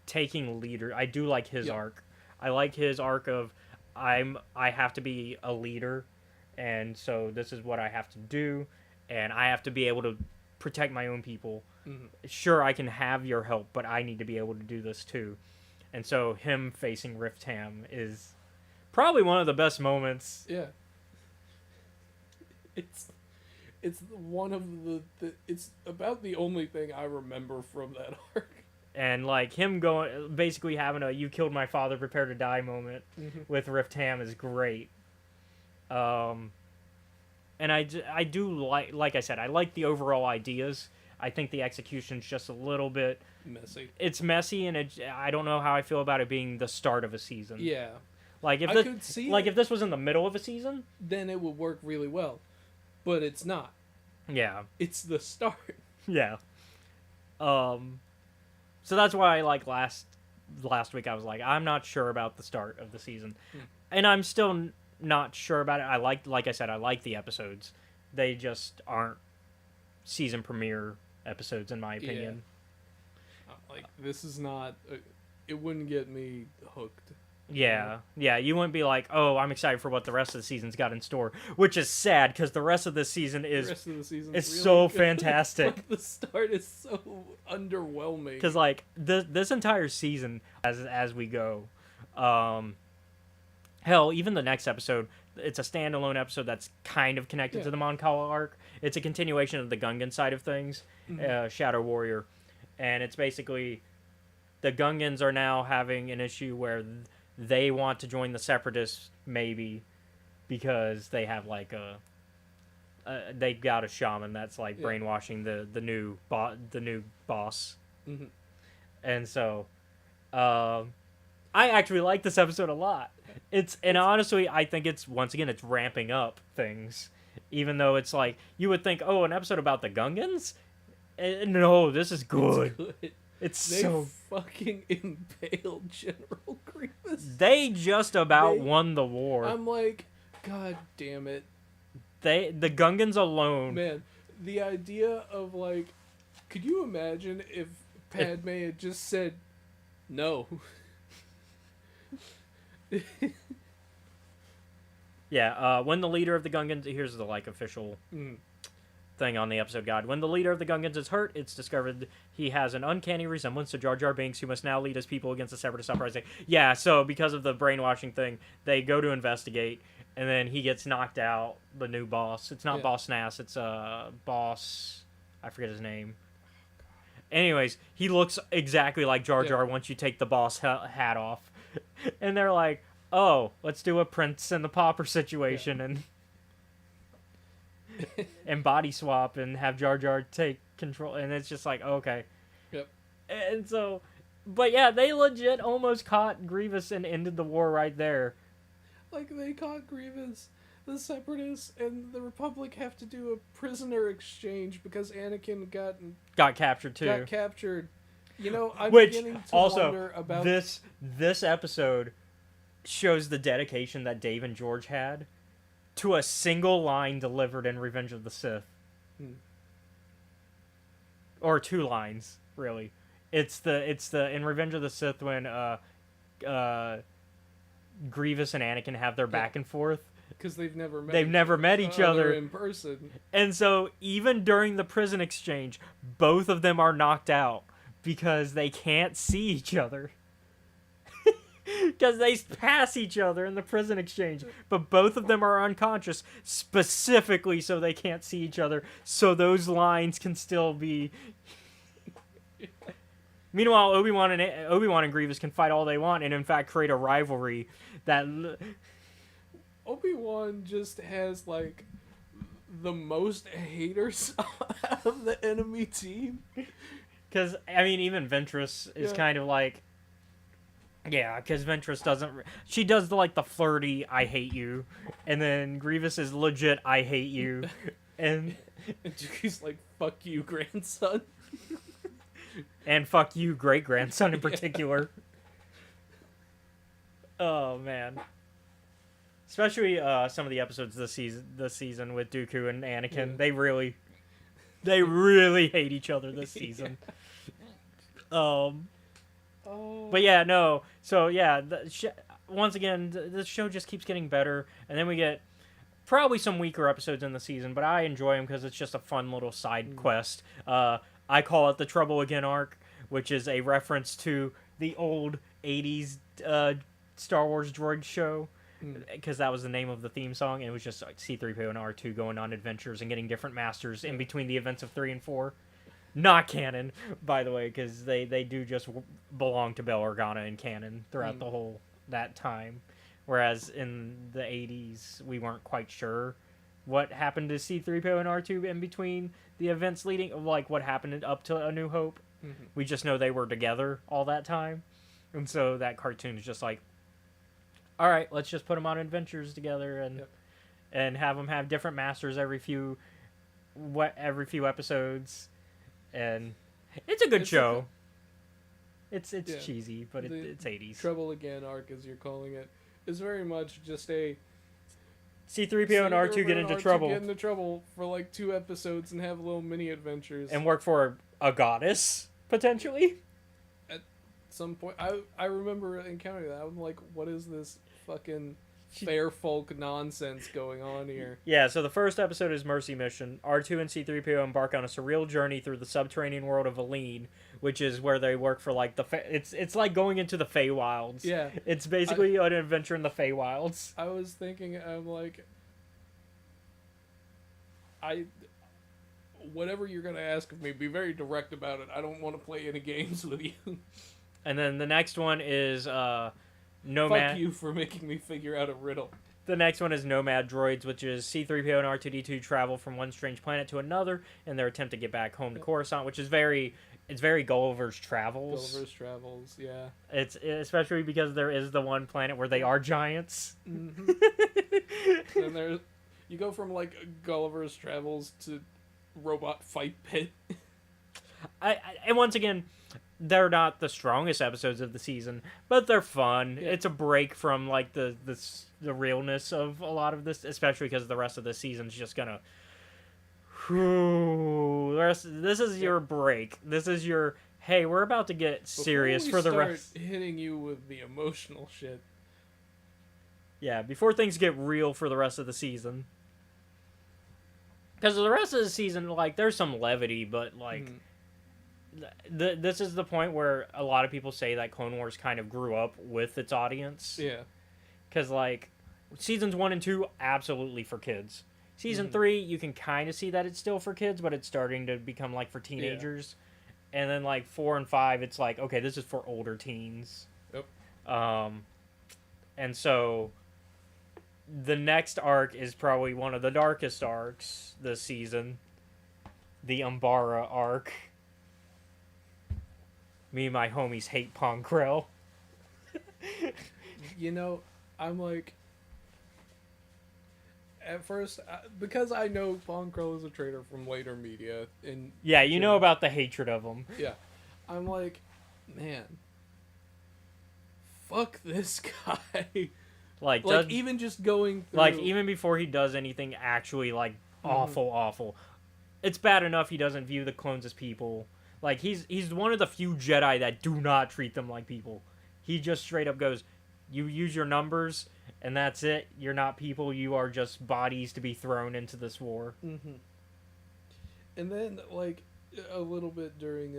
taking leader. I do like his arc. I like his arc of I have to be a leader, and so this is what I have to do, and I have to be able to protect my own people. Sure, I can have your help, but I need to be able to do this too. And so him facing Rift Ham is probably one of the best moments. Yeah. It's one of the it's about the only thing I remember from that arc. And like him basically having a "you killed my father, prepare to die" moment with Rift Ham is great. And I do like I said, I like the overall ideas. I think the execution's just a little bit messy. It's messy, and I don't know how I feel about it being the start of a season. Yeah. Like if if this was in the middle of a season, then it would work really well. But it's not. Yeah. It's the start. Yeah. So that's why I like last last week I was like, I'm not sure about the start of the season, and I'm still not sure about it. Like I said, I like the episodes. They just aren't season premiere episodes in my opinion. Like, this is not. It wouldn't get me hooked. Yeah, you wouldn't be like, oh, I'm excited for what the rest of the season's got in store, which is sad because the rest of this season is really so good. Fantastic. But the start is so underwhelming. Because like this entire season, as we go, hell, even the next episode, it's a standalone episode that's kind of connected to the Mon Cala arc. It's a continuation of the Gungan side of things, Shadow Warrior, and it's basically the Gungans are now having an issue where they want to join the Separatists, maybe because they have like they got a shaman that's like brainwashing the new boss, and so I actually like this episode a lot. And honestly, I think it's it's ramping up things, even though it's like you would think, oh, an episode about the Gungans. No, this is good. It's good. It's they so fucking impaled General Grievous. They just about won the war. I'm like, God damn it. The Gungans alone. Man, the idea of like, could you imagine if Padme had just said no? Yeah, when the leader of the Gungans, here's the like official thing on the episode guide. When the leader of the Gungans is hurt, it's discovered he has an uncanny resemblance to Jar Jar Binks, who must now lead his people against the Separatist uprising. Yeah, so because of the brainwashing thing, they go to investigate, and then he gets knocked out. The new boss. It's not Boss Nass. It's Boss. I forget his name. Anyways, he looks exactly like Jar Jar once you take the boss hat off, and they're like, "Oh, let's do a Prince and the Pauper situation and body swap and have Jar Jar take control." And it's just like, okay. Yep. And so, but yeah, they legit almost caught Grievous and ended the war right there. Like, they caught Grievous, the Separatists, and the Republic have to do a prisoner exchange because Anakin got captured too. Got captured. You know, I'm Which beginning to also wonder about this episode shows the dedication that Dave and George had to a single line delivered in Revenge of the Sith. Or two lines, really. It's the in Revenge of the Sith when Grievous and Anakin have their back and forth. Because they've never met each other in person. And so even during the prison exchange, both of them are knocked out because they can't see each other. Because they pass each other in the prison exchange, but both of them are unconscious specifically so they can't see each other, so those lines can still be. Meanwhile, Obi-Wan and Grievous can fight all they want, and in fact create a rivalry that. Obi-Wan just has like the most haters out of the enemy team. Because I mean, even Ventress is kind of like. Yeah, because Ventress doesn't. She does the flirty "I hate you," and then Grievous is legit "I hate you," and Dooku's like "fuck you, grandson," and "fuck you, great grandson" in particular. Oh man, especially some of the episodes this season with Dooku and Anakin. Yeah. They really hate each other this season. But yeah, no. So yeah, once again, the show just keeps getting better, and then we get probably some weaker episodes in the season, but I enjoy them because it's just a fun little side quest. I call it the Trouble Again arc, which is a reference to the old 80s Star Wars droid show, because that was the name of the theme song, and it was just like C-3PO and R2 going on adventures and getting different masters in between the events of 3 and 4. Not canon, by the way, because they do just belong to Bail Organa in canon throughout the whole that time. Whereas in the 80s, we weren't quite sure what happened to C-3PO and R2 in between the events leading, like what happened up to A New Hope. We just know they were together all that time. And so that cartoon is just like, all right, let's just put them on adventures together and have them have different masters every few episodes. And it's a good show. It's Yeah. cheesy, but The it's 80s. Trouble Again arc, as you're calling it, is very much just a C-3PO and R2 get into trouble get into trouble for like 2 episodes and have little mini adventures. and work for a goddess potentially. At some point, I remember encountering that. I'm like, what is this fucking fair folk nonsense going on here? Yeah, so the first episode is Mercy Mission. R2 and C-3PO embark on a surreal journey through the subterranean world of Aleen, which is where they work for like it's like going into the Feywilds. Yeah, It's basically an adventure in the Feywilds. I was thinking, I'm like, whatever you're gonna ask of me, be very direct about it. I don't want to play any games with you. And then the next one is Nomad. Fuck you for making me figure out a riddle. The next one is Nomad Droids, which is C-3PO and R2-D2 travel from one strange planet to another in their attempt to get back home to Coruscant, which is very Gulliver's Travels. Gulliver's Travels, yeah. It's especially because there is the one planet where they are giants. Mm-hmm. And there's you go from like Gulliver's Travels to Robot Fight Pit. And once again, they're not the strongest episodes of the season, but they're fun. Yeah. It's a break from like the realness of a lot of this, especially because the rest of the season's just gonna. This is your break. This is your hey. We're about to get serious for the rest. Hitting you with the emotional shit. Yeah, before things get real for the rest of the season. Because the rest of the season, like, there's some levity, but like. This is the point where a lot of people say that Clone Wars kind of grew up with its audience. Yeah. Because, like, seasons 1 and 2, absolutely for kids. Season 3, you can kind of see that it's still for kids, but it's starting to become, like, for teenagers. Yeah. And then, like, 4 and 5, it's like, okay, this is for older teens. Yep. And so, the next arc is probably one of the darkest arcs this season. The Umbara arc. Me and my homies hate Pong Krell. You know, I'm like, at first, because I know Pong Krell is a traitor from later media. Yeah, you know about the hatred of him. Yeah. I'm like, man, fuck this guy. Like even just going through... Like, even before he does anything actually, like, awful. It's bad enough he doesn't view the clones as people. Like, he's one of the few Jedi that do not treat them like people. He just straight up goes, you use your numbers, and that's it. You're not people. You are just bodies to be thrown into this war. Mm-hmm. And then, like, a little bit during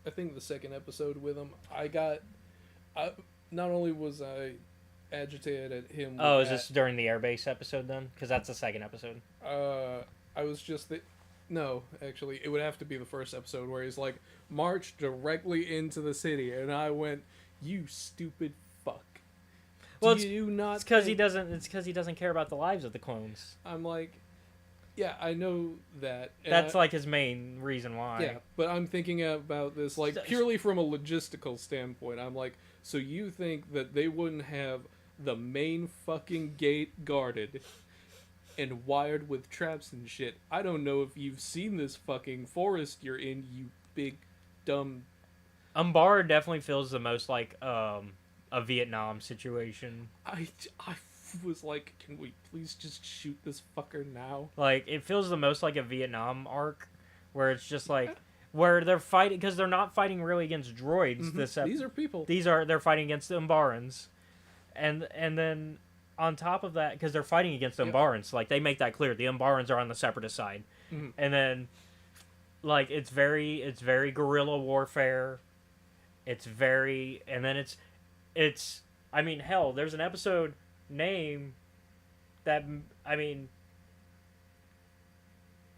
I think the second episode with him, not only was I agitated at him... Oh, is this during the airbase episode, then? Because that's the second episode. I was just... No, actually, it would have to be the first episode where he's like, march directly into the city, and I went, you stupid fuck. Well, it's because he doesn't. It's because he doesn't care about the lives of the clones. I'm like, yeah, I know that. That's like his main reason why. Yeah, but I'm thinking about this like purely from a logistical standpoint. I'm like, so you think that they wouldn't have the main fucking gate guarded and wired with traps and shit? I don't know if you've seen this fucking forest you're in, you big dumb... Umbara definitely feels the most like a Vietnam situation. I was like, can we please just shoot this fucker now? Like, it feels the most like a Vietnam arc, where it's just like, where they're fighting, because they're not fighting really against droids. Mm-hmm. These are people. They're fighting against the Umbarans. And then... on top of that, because they're fighting against the Umbarans, like, they make that clear. The Umbarans are on the Separatist side. Mm-hmm. And then, like, it's very guerrilla warfare. And then it's, I mean, hell, there's an episode name that, I mean,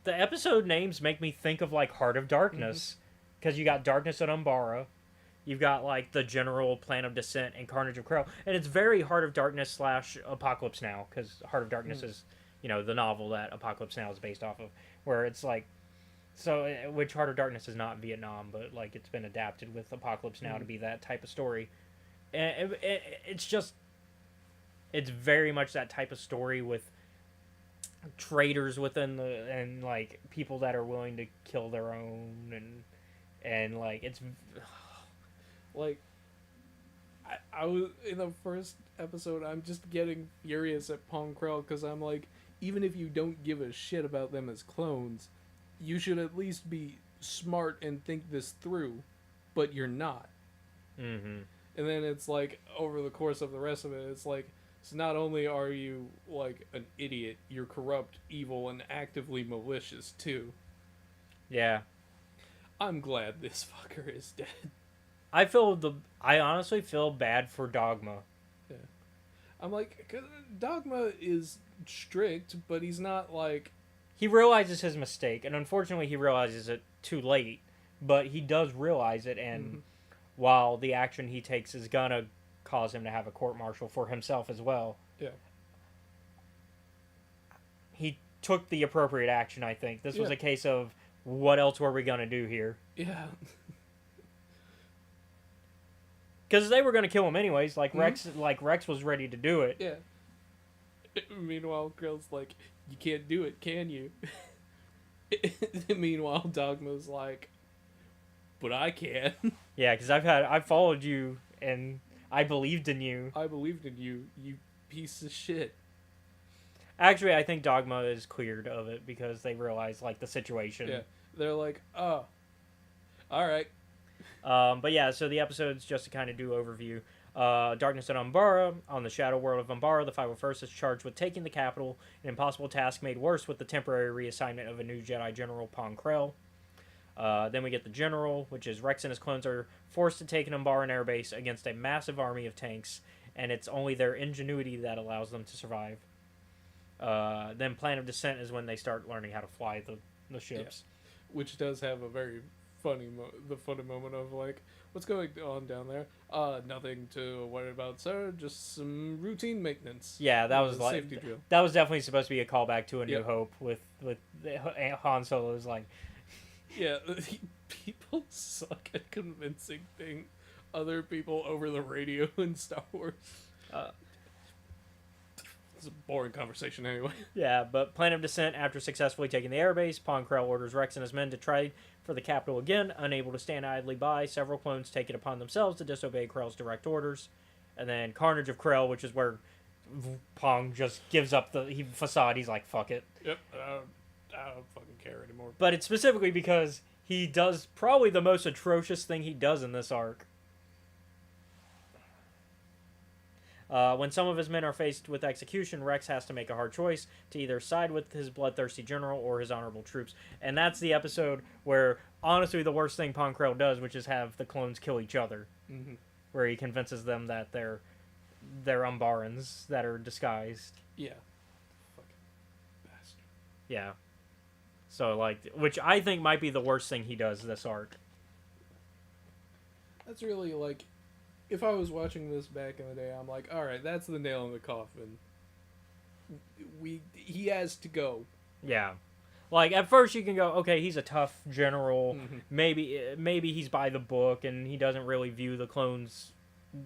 the episode names make me think of, like, Heart of Darkness. Because you got Darkness at Umbara. You've got, like, the general Plan of Descent and Carnage of Krell. And it's very Heart of Darkness / Apocalypse Now, because Heart of Darkness is, you know, the novel that Apocalypse Now is based off of. Where it's like, so, which Heart of Darkness is not Vietnam, but, like, it's been adapted with Apocalypse Now to be that type of story. And it's just, it's very much that type of story with traitors within and, like, people that are willing to kill their own, and like, it's... Like, I was in the first episode. I'm just getting furious at Pong Krell because I'm like, even if you don't give a shit about them as clones, you should at least be smart and think this through, but you're not. Mm-hmm. And then it's like over the course of the rest of it, it's like, so not only are you like an idiot, you're corrupt, evil, and actively malicious too. Yeah. I'm glad this fucker is dead. I honestly feel bad for Dogma. Yeah. I'm like, 'cause Dogma is strict, but he's not like. He realizes his mistake, and unfortunately, he realizes it too late. But he does realize it, and while the action he takes is gonna cause him to have a court martial for himself as well, Yeah. he took the appropriate action. I think this was Yeah. a case of what else were we gonna do here? Yeah. Because they were gonna kill him anyways. Like Rex was ready to do it. Yeah. Meanwhile, Krill's like, you can't do it, can you? Meanwhile, Dogma's like, but I can. Yeah, because I followed you and I believed in you. I believed in you, you piece of shit. Actually, I think Dogma is cleared of it because they realize like the situation. Yeah. They're like, oh, all right. But yeah, so the episode's just to kind of do overview. Darkness at Umbara. On the shadow world of Umbara, the 501st is charged with taking the capital, an impossible task made worse with the temporary reassignment of a new Jedi General, Pong Krell. Then we get the General, which is Rex and his clones are forced to take an Umbaran airbase against a massive army of tanks, and it's only their ingenuity that allows them to survive. Then Plan of Descent is when they start learning how to fly the ships. Yeah. Which does have a very funny moment of like, what's going on down there? Nothing to worry about, sir. Just some routine maintenance. Yeah, that was like safety drill. That was definitely supposed to be a callback to A New Yep. Hope with Han Solo's like, Yeah, people suck at convincing other people over the radio in Star Wars. It's a boring conversation anyway. yeah. But Plan of Descent, after successfully taking the airbase, Pong Krell orders Rex and his men to try for the capital again. Unable to stand idly by, several clones take it upon themselves to disobey Krell's direct orders. And then Carnage of Krell, which is where Pong just gives up the facade. He's like, fuck it. Yep, I don't fucking care anymore. But it's specifically because he does probably the most atrocious thing he does in this arc. When some of his men are faced with execution, Rex has to make a hard choice to either side with his bloodthirsty general or his honorable troops. And that's the episode where, honestly, the worst thing Pong Krell does, which is have the clones kill each other. Mm-hmm. Where he convinces them that they're Umbarans that are disguised. Yeah. Fucking bastard. Yeah. So, like, which I think might be the worst thing he does this arc. That's really like, if I was watching this back in the day, I'm like, all right, that's the nail in the coffin. He has to go. Yeah. Like, at first you can go, okay, he's a tough general. Mm-hmm. Maybe he's by the book and he doesn't really view the clones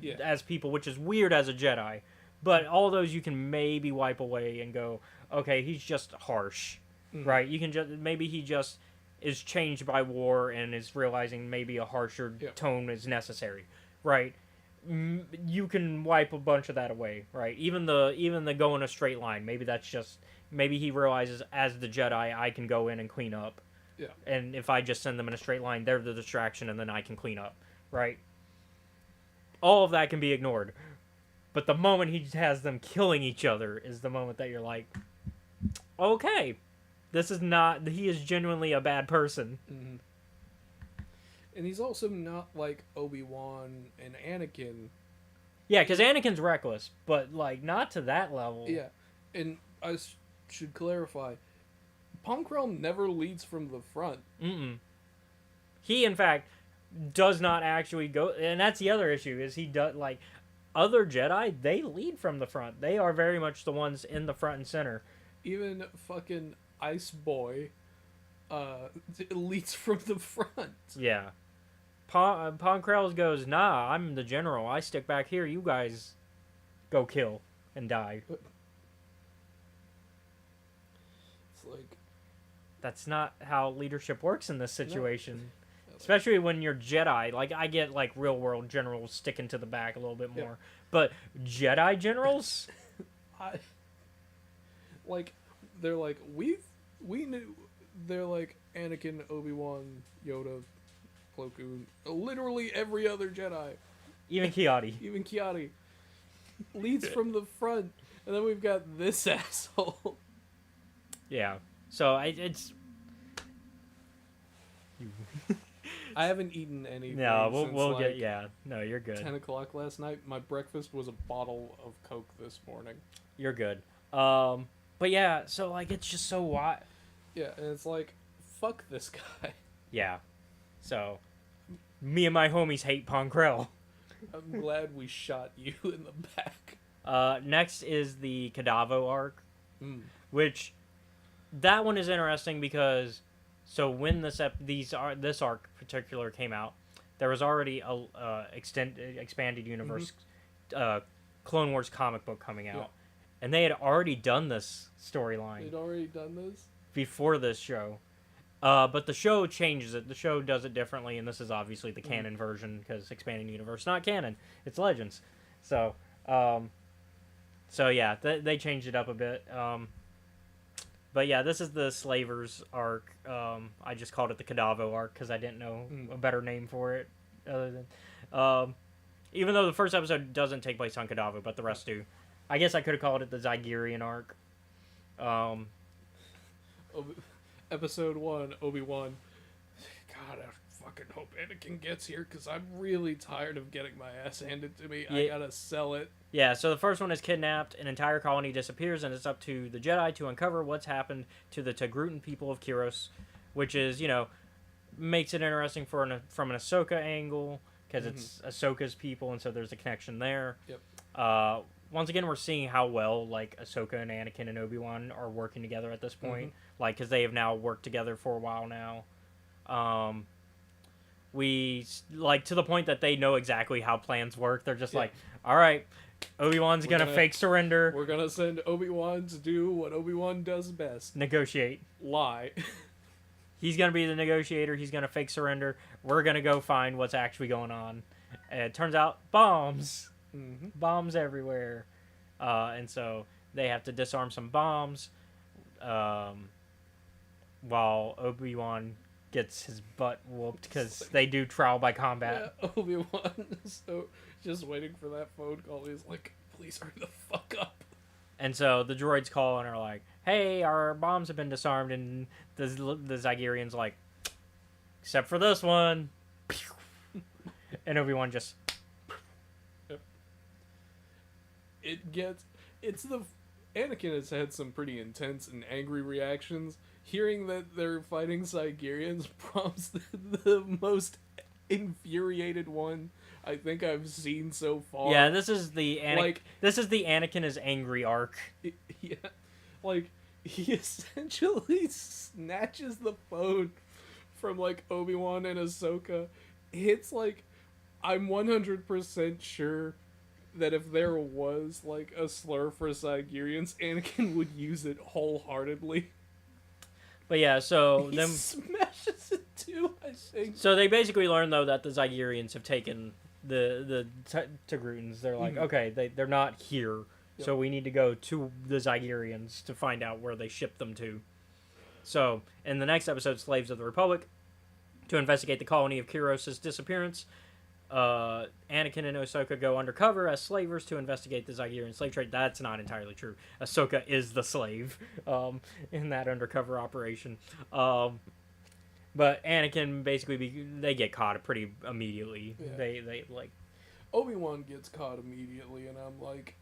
Yeah. as people, which is weird as a Jedi. But all those you can maybe wipe away and go, okay, he's just harsh. Mm-hmm. Right? You can just, maybe he just is changed by war and is realizing maybe a harsher tone is necessary. Right? You can wipe a bunch of that away, right? Even the go in a straight line. Maybe that's just, maybe he realizes as the Jedi I can go in and clean up. Yeah. And if I just send them in a straight line, they're the distraction, and then I can clean up, right? All of that can be ignored, but the moment he has them killing each other is the moment that you're like, okay, this is not. He is genuinely a bad person. Mm-hmm. And he's also not like Obi-Wan and Anakin. Yeah, because Anakin's reckless, but like not to that level. Yeah, and I should clarify, Pong Krell never leads from the front. Mm-mm. He, in fact, does not actually go, and that's the other issue. Is he does like other Jedi? They lead from the front. They are very much the ones in the front and center. Even fucking Ice Boy, leads from the front. Yeah. Pong Krell goes, nah, I'm the general. I stick back here. You guys go kill and die. It's like, That's not how leadership works in this situation. Especially when you're Jedi. Like, I get, like, real-world generals sticking to the back a little bit more. Yeah. But Jedi generals? I like they're like we knew they're like Anakin, Obi-Wan, Yoda, Plo Koon, literally every other Jedi, Even Kiadi. even Kiadi leads from the front, and then we've got this asshole. Yeah. So, it's... I haven't eaten anything. No, since we'll like get... Yeah. No, you're good. 10 o'clock last night. My breakfast was a bottle of Coke this morning. You're good. But yeah, so, like, it's just so wild. Yeah, and it's like, fuck this guy. Yeah. So, me and my homies hate Ponkrell. I'm glad we shot you in the back. Next is the Kadavo arc, Mm. which that one is interesting because so when this arc particular came out, there was already a expanded universe Clone Wars comic book coming out, and they had already done this storyline. They'd already done this Before this show. But the show changes it. The show does it differently, and this is obviously the canon version because expanding universe not canon, it's Legends. So, yeah, they changed it up a bit. But yeah, this is the Slavers arc. I just called it the Kadavo arc because I didn't know a better name for it. Other than, even though the first episode doesn't take place on Kadavo, but the rest do. I guess I could have called it the Zygerian arc. Episode 1, Obi-Wan. God, I fucking hope Anakin gets here because I'm really tired of getting my ass handed to me. Yeah. I gotta sell it. Yeah, so the first one is kidnapped, an entire colony disappears, and it's up to the Jedi to uncover what's happened to the Togrutan people of Kyros, which is, makes it interesting from an Ahsoka angle, because it's Ahsoka's people, and so there's a connection there. Yep. Once again, we're seeing how well, like, Ahsoka and Anakin and Obi-Wan are working together at this point, like, because they have now worked together for a while now. We, like, to the point that they know exactly how plans work. They're just like, all right, Obi-Wan's gonna fake surrender. We're gonna send Obi-Wan to do what Obi-Wan does best. Negotiate. Lie. He's gonna be the negotiator. He's gonna fake surrender. We're gonna go find what's actually going on. And it turns out, bombs. Bombs everywhere. And so they have to disarm some bombs. While Obi-Wan gets his butt whooped because they do trial by combat. Yeah, Obi-Wan is so just waiting for that phone call. He's like, please hurry the fuck up. And so the droids call and are like, hey, our bombs have been disarmed. And the Zygerian's like, except for this one. And Obi-Wan just... Yep. Anakin has had some pretty intense and angry reactions. Hearing that they're fighting Zygerians prompts the most infuriated one I think I've seen so far. Yeah, this is the Anakin is angry arc. Yeah, like he essentially snatches the phone from like Obi-Wan and Ahsoka. It's like I'm 100% sure that if there was like a slur for Zygerians, Anakin would use it wholeheartedly. But yeah, so He smashes it too, I think. So they basically learn though that the Zygerians have taken the Togrutans. They're like, okay, they're not here, so we need to go to the Zygerians to find out where they shipped them to. So in the next episode, Slaves of the Republic, to investigate the colony of Kyros' disappearance, Anakin and Ahsoka go undercover as slavers to investigate the Zygerian slave trade. That's not entirely true. Ahsoka is the slave in that undercover operation. But Anakin basically they get caught pretty immediately. Yeah. They like Obi-Wan gets caught immediately, and I'm like,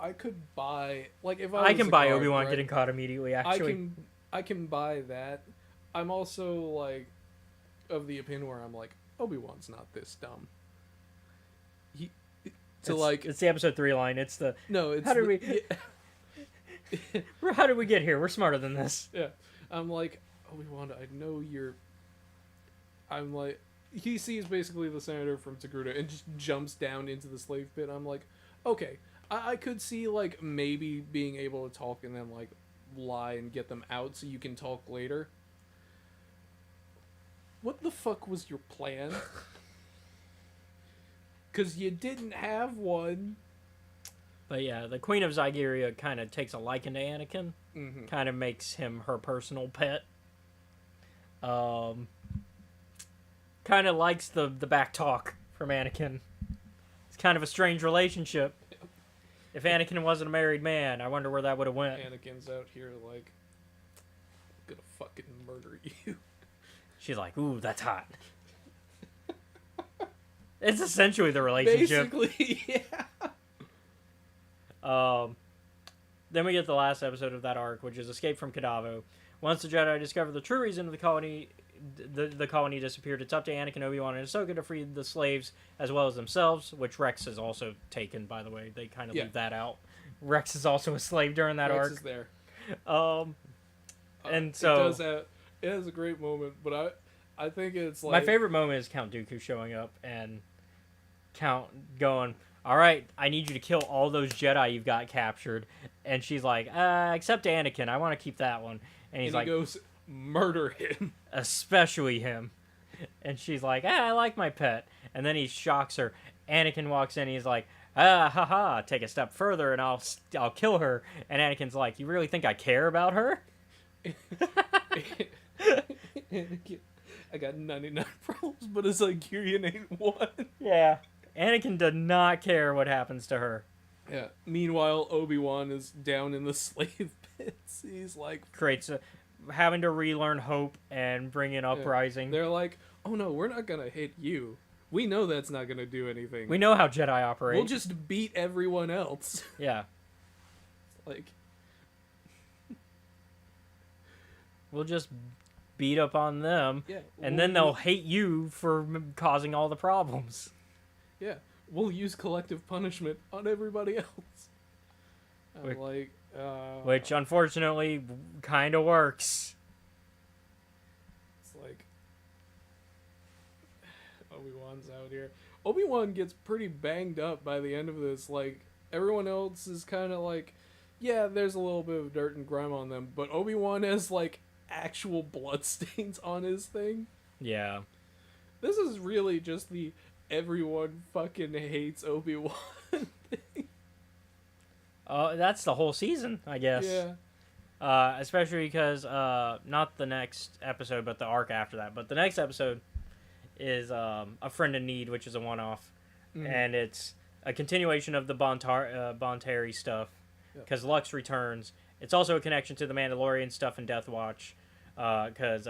I could buy if I can buy Obi-Wan getting caught immediately. Actually, I can buy that. I'm also like of the opinion where I'm like, Obi-Wan's not this dumb. It's the episode 3 line. It's the how did we get here? We're smarter than this. Yeah, I'm like, Obi-Wan, I know you're. I'm like, he sees basically the senator from Togruta and just jumps down into the slave pit. I'm like, okay, I could see like maybe being able to talk and then like lie and get them out so you can talk later. what the fuck was your plan? Because you didn't have one. But yeah, the Queen of Zygeria kind of takes a liking to Anakin. Mm-hmm. Kind of makes him her personal pet. Kind of likes the back talk from Anakin. It's kind of a strange relationship. If Anakin wasn't a married man, I wonder where that would have went. Anakin's out here like, I'm gonna fucking murder you. She's like, ooh, that's hot. It's essentially the relationship. Basically, yeah. Then we get the last episode of that arc, which is Escape from Kadavo. Once the Jedi discover the true reason of the colony, the colony disappeared, it's up to Anakin, Obi-Wan, and Ahsoka to free the slaves as well as themselves, which Rex is also taken, by the way. They kind of leave that out. Rex is also a slave during that Rex arc. is there. And so... It has a great moment, but I think it's like... My favorite moment is Count Dooku showing up and Count going, all right, I need you to kill all those Jedi you've got captured. And she's like, except Anakin, I want to keep that one. And he's he like, goes, murder him. Especially him. And she's like, I like my pet. And then he shocks her. Anakin walks in, he's like, haha, take a step further and I'll kill her. And Anakin's like, you really think I care about her? Anakin, I got 99 problems, but a Zygeria ain't one. Yeah. Anakin did not care what happens to her. Yeah. Meanwhile, Obi-Wan is down in the slave pits. He's like... having to relearn hope and bring in uprising. They're like, oh no, we're not gonna hit you. We know that's not gonna do anything. We know how Jedi operate. We'll just beat everyone else. Yeah. Like... We'll just beat up on them. Yeah. And then they'll hate you for causing all the problems. Yeah. We'll use collective punishment on everybody else. Which unfortunately kind of works. It's like Obi-Wan's out here. Obi-Wan gets pretty banged up by the end of this. Like, everyone else is kind of like, yeah, there's a little bit of dirt and grime on them, but Obi-Wan has like actual bloodstains on his thing. Yeah. This is really just the everyone fucking hates Obi-Wan thing. That's the whole season, I guess. Yeah. Especially because, not the next episode, but the arc after that. But the next episode is A Friend in Need, which is a one-off. Mm-hmm. And it's a continuation of the Bonteri stuff. Because Lux returns. It's also a connection to the Mandalorian stuff and Death Watch. Because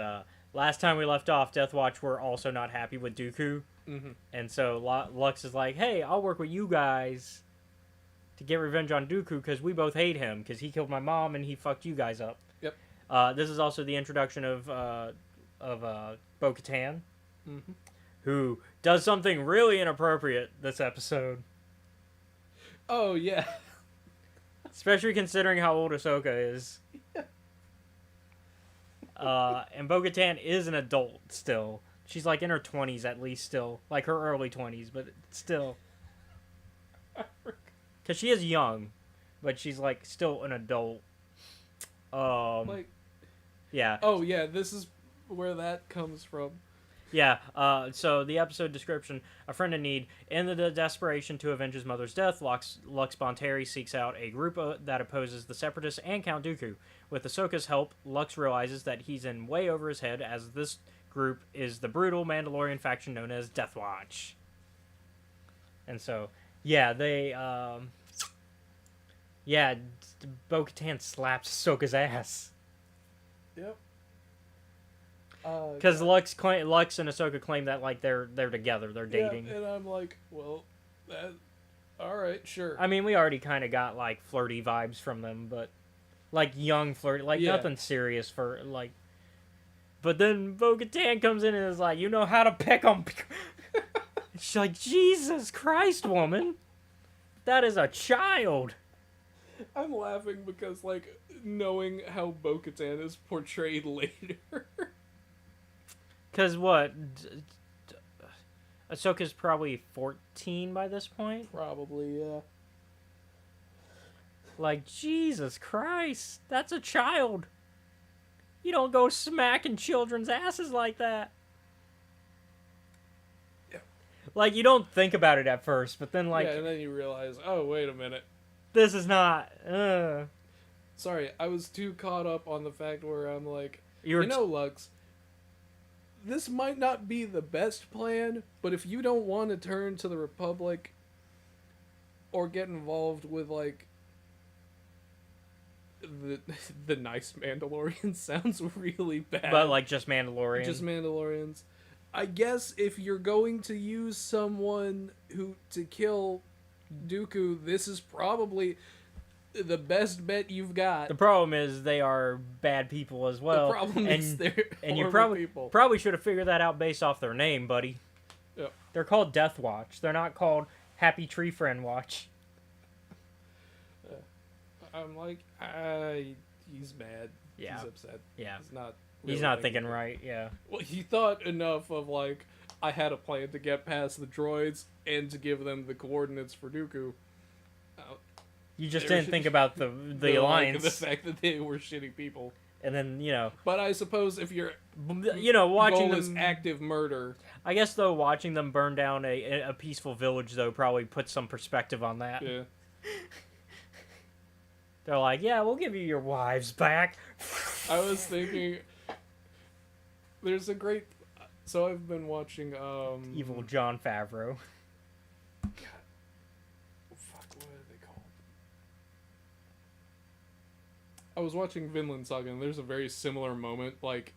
last time we left off, Death Watch were also not happy with Dooku. Mm-hmm. And so Lux is like, hey, I'll work with you guys to get revenge on Dooku because we both hate him because he killed my mom and he fucked you guys up. Yep. This is also the introduction of Bo-Katan, mm-hmm. who does something really inappropriate this episode. Oh, yeah. Especially considering how old Ahsoka is. And Bo-Katan is an adult still. She's like in her 20s at least still. Like her early 20s, but still. Because she is young, but she's like still an adult. Yeah. Oh, yeah, this is where that comes from. Yeah, so the episode description, A Friend in Need. In the desperation to avenge his mother's death, Lux Bonteri seeks out a group that opposes the Separatists and Count Dooku. With Ahsoka's help, Lux realizes that he's in way over his head, as this group is the brutal Mandalorian faction known as Death Watch. And so, yeah, they, Bo-Katan slaps Ahsoka's ass. Yep. Because Lux and Ahsoka claim that like they're together, they're dating. Yeah, and I'm like, well, all right, sure. I mean, we already kind of got like flirty vibes from them, but like young flirt, like nothing serious for like. But then Bo-Katan comes in and is like, you know how to pick 'em. She's like, Jesus Christ, woman, that is a child. I'm laughing because like knowing how Bo-Katan is portrayed later. Because what? Ahsoka's probably 14 by this point? Probably, yeah. Like, Jesus Christ, that's a child. You don't go smacking children's asses like that. Like, you don't think about it at first, but then, like, yeah, and then you realize, oh, wait a minute. this is not, Sorry, I was too caught up on the fact where I'm like, You were Lux, this might not be the best plan, but if you don't want to turn to the Republic or get involved with, like, the nice Mandalorians sounds really bad. but, like, just Mandalorian. Just Mandalorians. I guess if you're going to use someone to kill Dooku, this is probably the best bet you've got. The problem is they are bad people as well. The problem is they're and you people. probably should have figured that out based off their name, buddy. Yep. They're called Death Watch. They're not called Happy Tree Friend Watch. I'm like, he's mad. Yeah. He's upset. Yeah. He's not thinking right. Yeah. Well, he thought enough of, like, I had a plan to get past the droids and to give them the coordinates for Dooku. You just didn't think about the alliance. The fact that they were shitty people. And then, But I suppose if you're watching goal them is active murder. I guess though watching them burn down a peaceful village though probably puts some perspective on that. Yeah. They're like, "Yeah, we'll give you your wives back." I was thinking there's a great so I've been watching Evil Jon Favreau. Fuck, what are they called? I was watching Vinland Saga, and there's a very similar moment, like,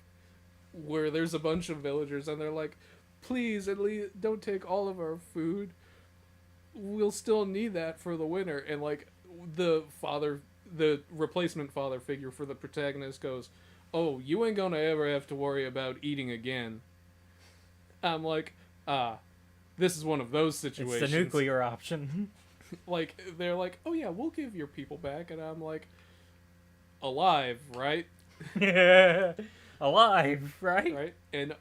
where there's a bunch of villagers, and they're like, please, at least don't take all of our food. We'll still need that for the winter. And, like, the replacement father figure for the protagonist goes, oh, you ain't gonna ever have to worry about eating again. I'm like, this is one of those situations. It's the nuclear option. Like, they're like, oh yeah, we'll give your people back. And I'm like, alive, right? Alive, right? Right? And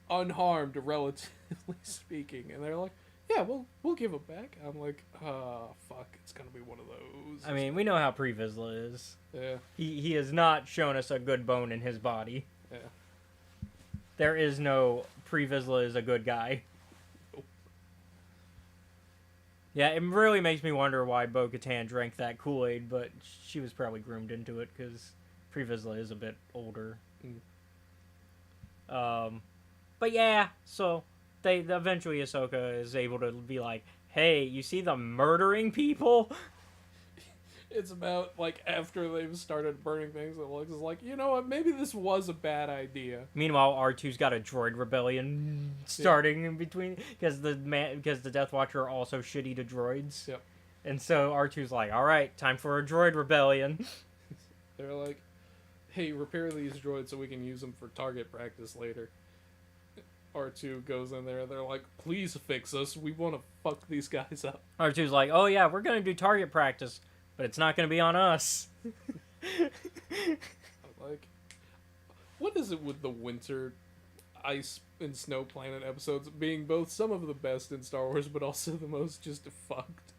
unharmed, relatively speaking. And they're like, yeah, we'll give them back. I'm like, fuck, it's gonna be one of those. I mean, we know how Pre Vizsla is. Yeah. He has not shown us a good bone in his body. Yeah. There is no Pre Vizsla is a good guy. Nope. Yeah, it really makes me wonder why Bo-Katan drank that Kool-Aid, but she was probably groomed into it because Pre Vizsla is a bit older. But yeah, so they eventually Ahsoka is able to be like, hey, you see the murdering people? It's about, like, after they've started burning things, it looks like, you know what, maybe this was a bad idea. Meanwhile, R2's got a droid rebellion starting in between, because the Death Watcher are also shitty to droids. Yep. And so R2's like, alright, time for a droid rebellion. They're like, hey, repair these droids so we can use them for target practice later. R2 goes in there, they're like, please fix us, we want to fuck these guys up. R2's like, oh yeah, we're gonna do target practice, but it's not gonna be on us. Like, what is it with the winter ice and snow planet episodes being both some of the best in Star Wars, but also the most just fucked?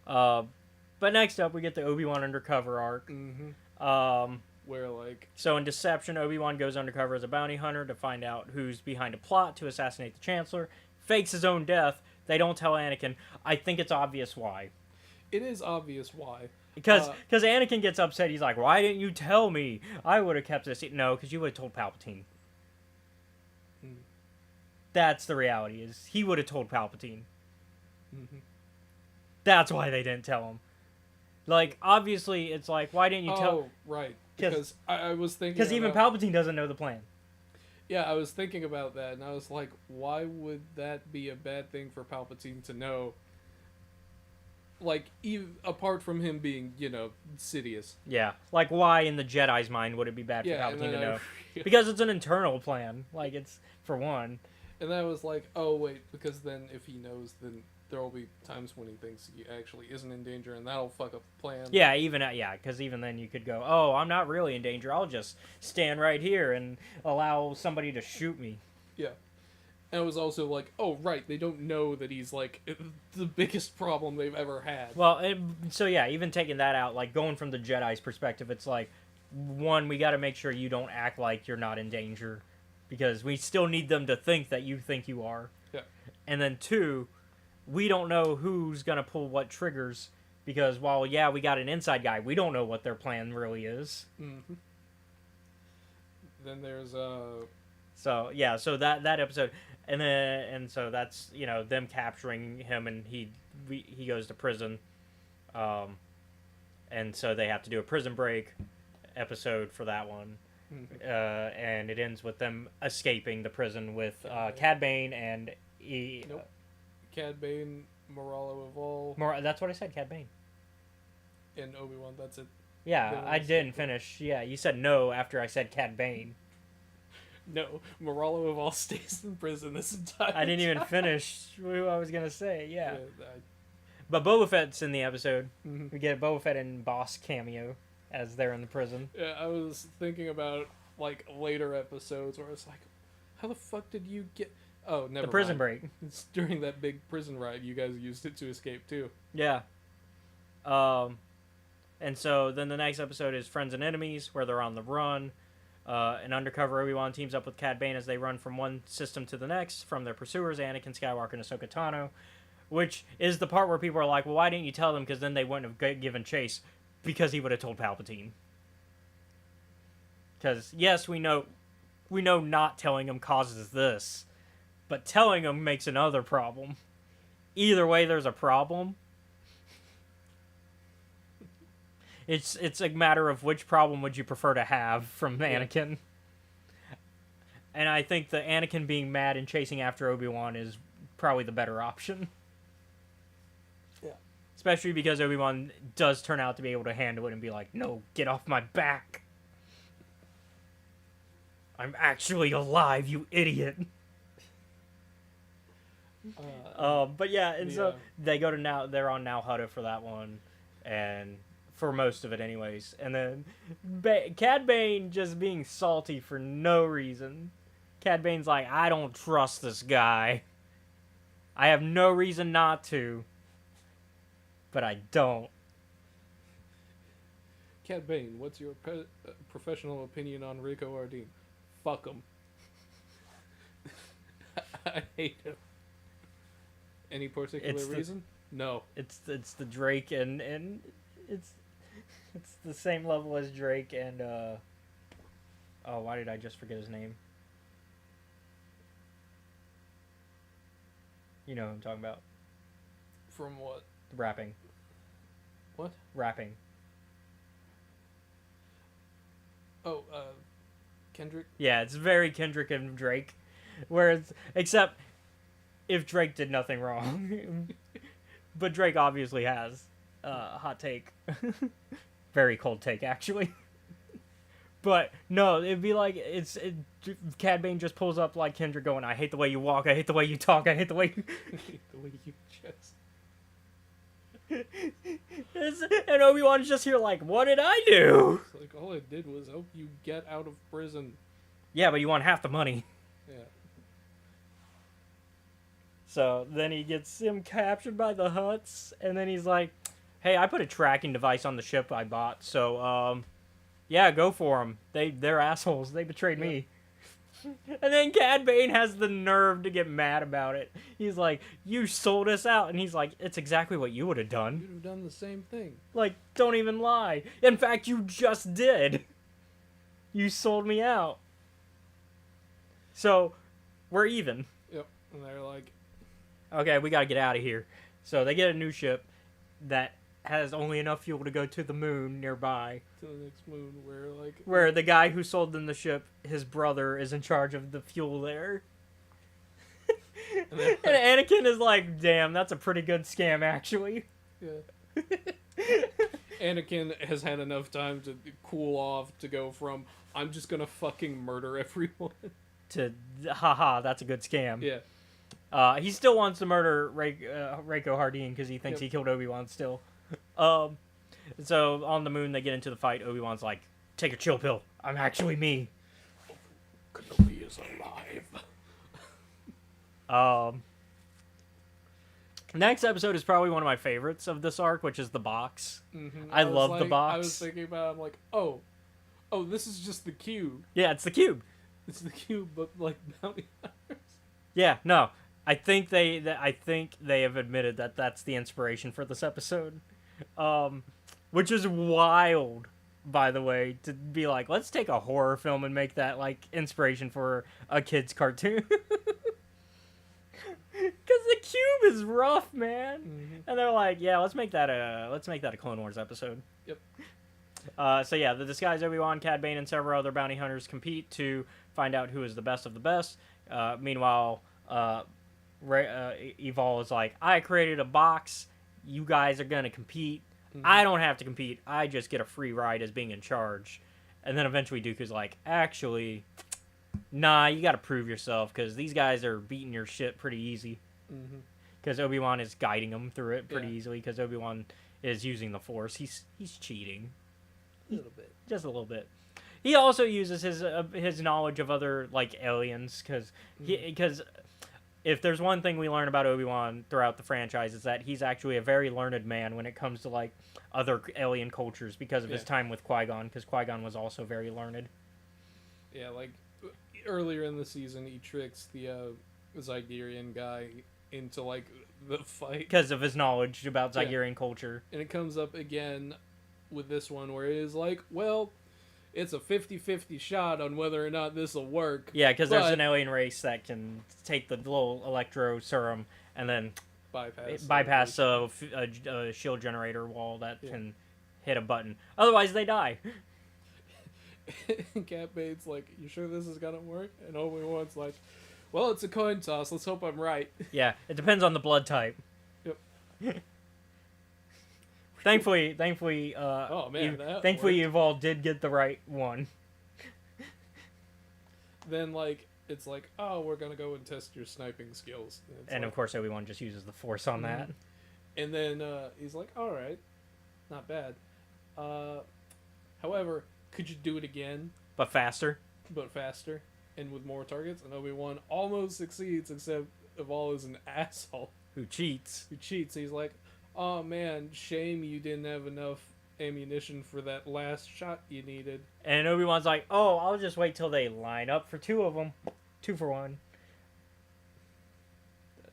But next up, we get the Obi-Wan undercover arc. Mm-hmm. Where, like... So in Deception, Obi-Wan goes undercover as a bounty hunter to find out who's behind a plot to assassinate the Chancellor. Fakes his own death. They don't tell Anakin. I think it's obvious why. It is obvious why. Because Anakin gets upset. He's like, why didn't you tell me? I would have kept this. No, because you would have told Palpatine. That's the reality, is he would have told Palpatine. Mm-hmm. That's why they didn't tell him. Like, obviously, it's like, why didn't you tell... Oh, right. Because I was thinking... Because even Palpatine doesn't know the plan. Yeah, I was thinking about that, and I was like, why would that be a bad thing for Palpatine to know? Like, apart from him being, Sidious. Yeah. Like, why in the Jedi's mind would it be bad for Palpatine to know? Because it's an internal plan. Like, it's, for one. And then I was like, oh, wait, because then if he knows, then there will be times when he thinks he actually isn't in danger, and that'll fuck up the plan. Yeah, because even then you could go, oh, I'm not really in danger. I'll just stand right here and allow somebody to shoot me. Yeah. And it was also like, oh, right, they don't know that he's, like, the biggest problem they've ever had. Well, even taking that out, like, going from the Jedi's perspective, it's like, one, we got to make sure you don't act like you're not in danger, because we still need them to think that you think you are. Yeah. and then 2, we don't know who's gonna pull what triggers because while yeah we got an inside guy, we don't know what their plan really is. Mm-hmm. Then there's So yeah, so that episode, and so that's them capturing him, and he goes to prison, and so they have to do a prison break episode for that one, and it ends with them escaping the prison with Cad Bane and nope. Cad Bane, Moralo Evol, that's what I said, Cad Bane. And Obi-Wan. That's it. Yeah, I didn't finish. Yeah, you said no after I said Cad Bane. No, Moralo Evol stays in prison this entire I didn't even time. finish what I was gonna say. Yeah. Yeah, But Boba Fett's in the episode. Mhm. We get a Boba Fett and Boss cameo as they're in the prison. yeah, I was thinking about like later episodes where it's like, how the fuck did you get? Oh, never. The prison mind. break. It's during that big prison ride. You guys used it to escape too. Yeah. And so then the next episode is Friends and Enemies, where they're on the run. An undercover Obi-Wan teams up with Cad Bane as they run from one system to the next from their pursuers, Anakin Skywalker and Ahsoka Tano, which is the part where people are like, well, why didn't you tell them? Because then they wouldn't have given chase, because he would have told Palpatine. Because, yes, we know not telling him causes this, but telling him makes another problem. Either way, there's a problem. It's a matter of which problem would you prefer to have from Anakin. And I think the Anakin being mad and chasing after Obi-Wan is probably the better option. Yeah. Especially because Obi-Wan does turn out to be able to handle it and be like, no, get off my back. I'm actually alive, you idiot. But yeah, and so they go to they're on Now Hutta for that one, and for most of it anyways. And then Cad Bane just being salty for no reason. Cad Bane's like, I don't trust this guy. I have no reason not to, but I don't. Cad Bane, what's your professional opinion on Rico Ardeen? Fuck him. I hate him. Any particular reason? No. It's the Drake and it's the same level as Drake and oh, why did I just forget his name? You know who I'm talking about. From what? Rapping. What? Rapping. Oh, Kendrick? Yeah, it's very Kendrick and Drake. Whereas, except if Drake did nothing wrong. But Drake obviously has. Hot take. Very cold take, actually. But, no, it'd be like, Cad Bane just pulls up like Kendrick going, I hate the way you walk, I hate the way you talk, I hate the way you... I hate the way you just... And Obi-Wan's just here like, what did I do? It's like, all I did was help you get out of prison. Yeah, but you want half the money. Yeah. So then he gets him captured by the Hutts, and then he's like, hey, I put a tracking device on the ship I bought, so, yeah, go for them. They're assholes. They betrayed me. And then Cad Bane has the nerve to get mad about it. He's like, you sold us out. And he's like, it's exactly what you would have done. You'd have done the same thing. Like, don't even lie. In fact, you just did. You sold me out. So, we're even. Yep. And they're like, okay, we gotta get out of here. So they get a new ship that has only enough fuel to go to the moon nearby. to the next moon, Where the guy who sold them the ship, his brother, is in charge of the fuel there. And Anakin is like, damn, that's a pretty good scam, actually. Yeah. Anakin has had enough time to cool off to go from, I'm just gonna fucking murder everyone. To, haha, that's a good scam. Yeah. He still wants to murder Reiko Hardeen because he thinks he killed Obi-Wan still. So on the moon, they get into the fight. Obi-Wan's like, take a chill pill. I'm actually me. Kenobi is alive. Next episode is probably one of my favorites of this arc, which is the box. Mm-hmm. I love the box. I was thinking about it, I'm like, oh, this is just the cube. Yeah, it's the cube. It's the cube, but like bounty hunters. Yeah, no. I think they have admitted that that's the inspiration for this episode, which is wild. By the way, to be like, let's take a horror film and make that like inspiration for a kid's cartoon. Because the cube is rough, man. Mm-hmm. And they're like, yeah, let's make that a Clone Wars episode. Yep. So yeah, the disguised Obi-Wan, Cad Bane, and several other bounty hunters compete to find out who is the best of the best. Meanwhile, Evol is like, I created a box. You guys are gonna compete. Mm-hmm. I don't have to compete. I just get a free ride as being in charge. And then eventually Dooku's like, actually, nah, you got to prove yourself because these guys are beating your shit pretty easy. Because Obi-Wan is guiding them through it pretty easily because Obi-Wan is using the Force. He's cheating. A little bit. Just a little bit. He also uses his knowledge of other like aliens because if there's one thing we learn about Obi-Wan throughout the franchise is that he's actually a very learned man when it comes to like other alien cultures because of his time with Qui-Gon, because Qui-Gon was also very learned. Yeah, like earlier in the season, he tricks the Zygerian guy into like the fight because of his knowledge about Zygerian culture. And it comes up again with this one where it is like, well, it's a 50-50 shot on whether or not this will work. Yeah, because there's an alien race that can take the little electro serum and then bypass a shield generator wall that can hit a button. Otherwise, they die. And Cat Bane's like, you sure this is gonna work? And Obi-Wan's like, well, it's a coin toss. Let's hope I'm right. Yeah, it depends on the blood type. Yep. Thankfully, oh man, thankfully, Evolve did get the right one. Then it's like, oh, we're gonna go and test your sniping skills, and of course, Obi-Wan just uses the Force on that. And then he's like, all right, not bad. However, could you do it again? But faster, and with more targets? And Obi-Wan almost succeeds, except Evolve is an asshole who cheats. He's like, oh man, shame you didn't have enough ammunition for that last shot you needed. And Obi-Wan's like, oh, I'll just wait till they line up for two of them. 2 for 1.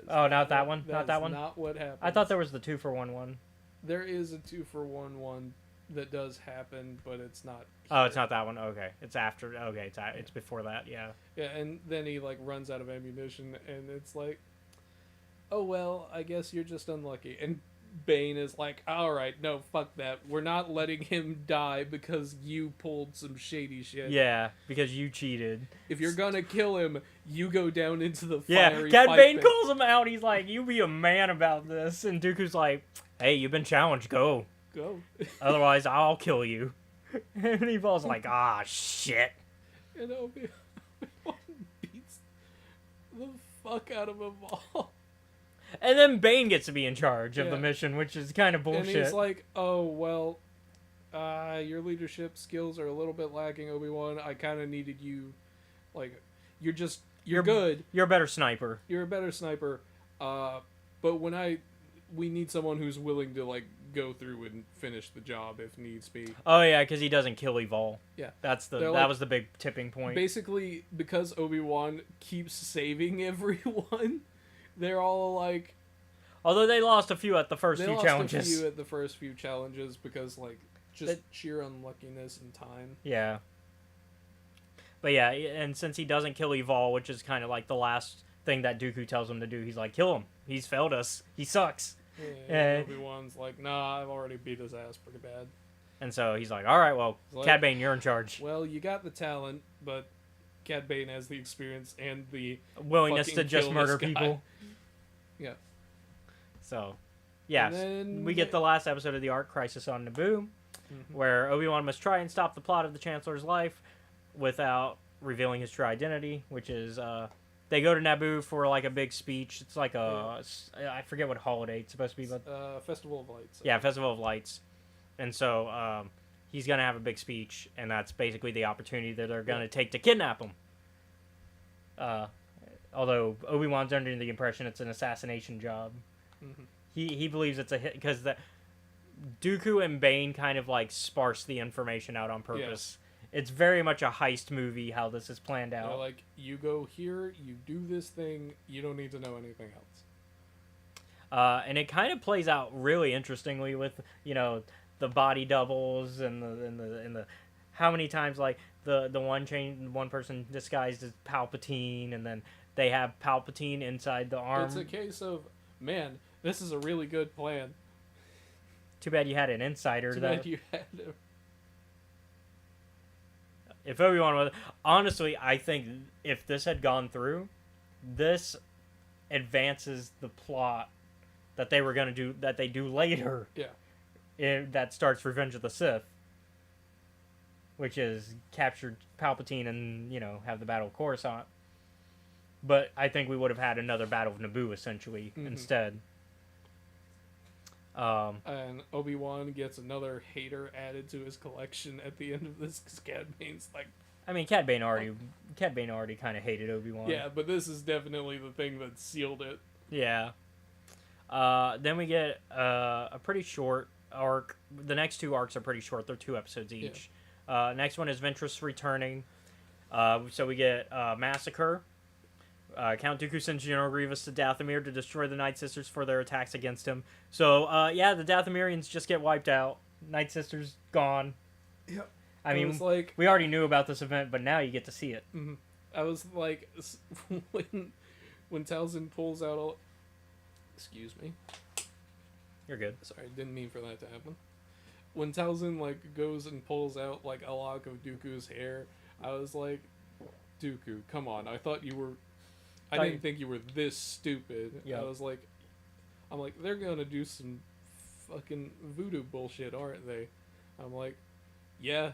Oh, not that one? Not that one? Not what happened. I thought there was the 2 for 1 one. There is a 2 for 1 one that does happen, but it's not. Oh, it's not that one? Okay. It's after. Okay, it's before that, yeah. Yeah, and then he, runs out of ammunition, and it's like, oh, well, I guess you're just unlucky. And Bane is like, alright, no, fuck that. We're not letting him die because you pulled some shady shit. Yeah, because you cheated. If you're gonna kill him, you go down into the Yeah, fiery Cad Bane calls him out. He's like, you be a man about this. And Dooku's like, hey, you've been challenged. Go. Otherwise, I'll kill you. And Evol's like, ah, shit. And Obi-Wan beats the fuck out of Evol. And then Bane gets to be in charge of the mission, which is kind of bullshit. And he's like, oh, well, your leadership skills are a little bit lacking, Obi-Wan. I kind of needed you. You're good. You're a better sniper. You're a better sniper. But we need someone who's willing to, go through and finish the job if needs be. Oh, yeah, because he doesn't kill Evol. Yeah. That was the big tipping point. Basically, because Obi-Wan keeps saving everyone, they're all like... Although they lost a few at the first few challenges. They lost a few at the first few challenges because, sheer unluckiness and time. Yeah. But yeah, and since he doesn't kill Evol, which is kind of like the last thing that Dooku tells him to do, he's like, kill him. He's failed us. He sucks. Yeah, and Obi-Wan's like, nah, I've already beat his ass pretty bad. And so he's like, all right, well, Cad Bane, you're in charge. Well, you got the talent, but Cad Bane has the experience and the willingness to just murder people. Yeah. So, yes, we get the last episode of the Arc Crisis on Naboo, where Obi-Wan must try and stop the plot of the Chancellor's life without revealing his true identity, which is, they go to Naboo for, a big speech. It's like I forget what holiday it's supposed to be, but... Festival of Lights. Yeah, Festival of Lights. And so, he's going to have a big speech, and that's basically the opportunity that they're going to take to kidnap him. Although Obi-Wan's under the impression it's an assassination job. Mm-hmm. He believes it's a hit because Dooku and Bane kind of sparse the information out on purpose. it's very much a heist movie how this is planned They're out. like, you go here, you do this thing, you don't need to know anything else. And it kind of plays out really interestingly with the body doubles and the how many times like the one person disguised as Palpatine, and then they have Palpatine inside the arm. It's a case of, man, this is a really good plan. Too bad you had an insider. Too Though. bad you had to. If Obi-Wan was honestly, I think if this had gone through, this advances the plot that they were gonna do that they do later. Yeah. That starts Revenge of the Sith, which is capture Palpatine and have the Battle of Coruscant. But I think we would have had another Battle of Naboo essentially instead. And Obi-Wan gets another hater added to his collection at the end of this, because Cad Bane's like... I mean, Cad Bane already kind of hated Obi-Wan. Yeah, but this is definitely the thing that sealed it. Yeah. Then we get a pretty short arc. The next two arcs are pretty short. They're 2 episodes each. Yeah. Next one is Ventress returning. So we get Massacre. Count Dooku sends General Grievous to Dathomir to destroy the Night Sisters for their attacks against him. So, the Dathomirians just get wiped out. Night Sisters gone. Yep. I mean, like, we already knew about this event, but now you get to see it. Mm-hmm. I was like, when Talzin pulls out all... Excuse me. You're good. Sorry, didn't mean for that to happen. When Talzin, like, goes and pulls out, like, a lock of Dooku's hair, I was like, Dooku, come on. I thought you were... I didn't think you were this stupid. Yep. I'm like, they're gonna do some fucking voodoo bullshit, aren't they? I'm like, yeah,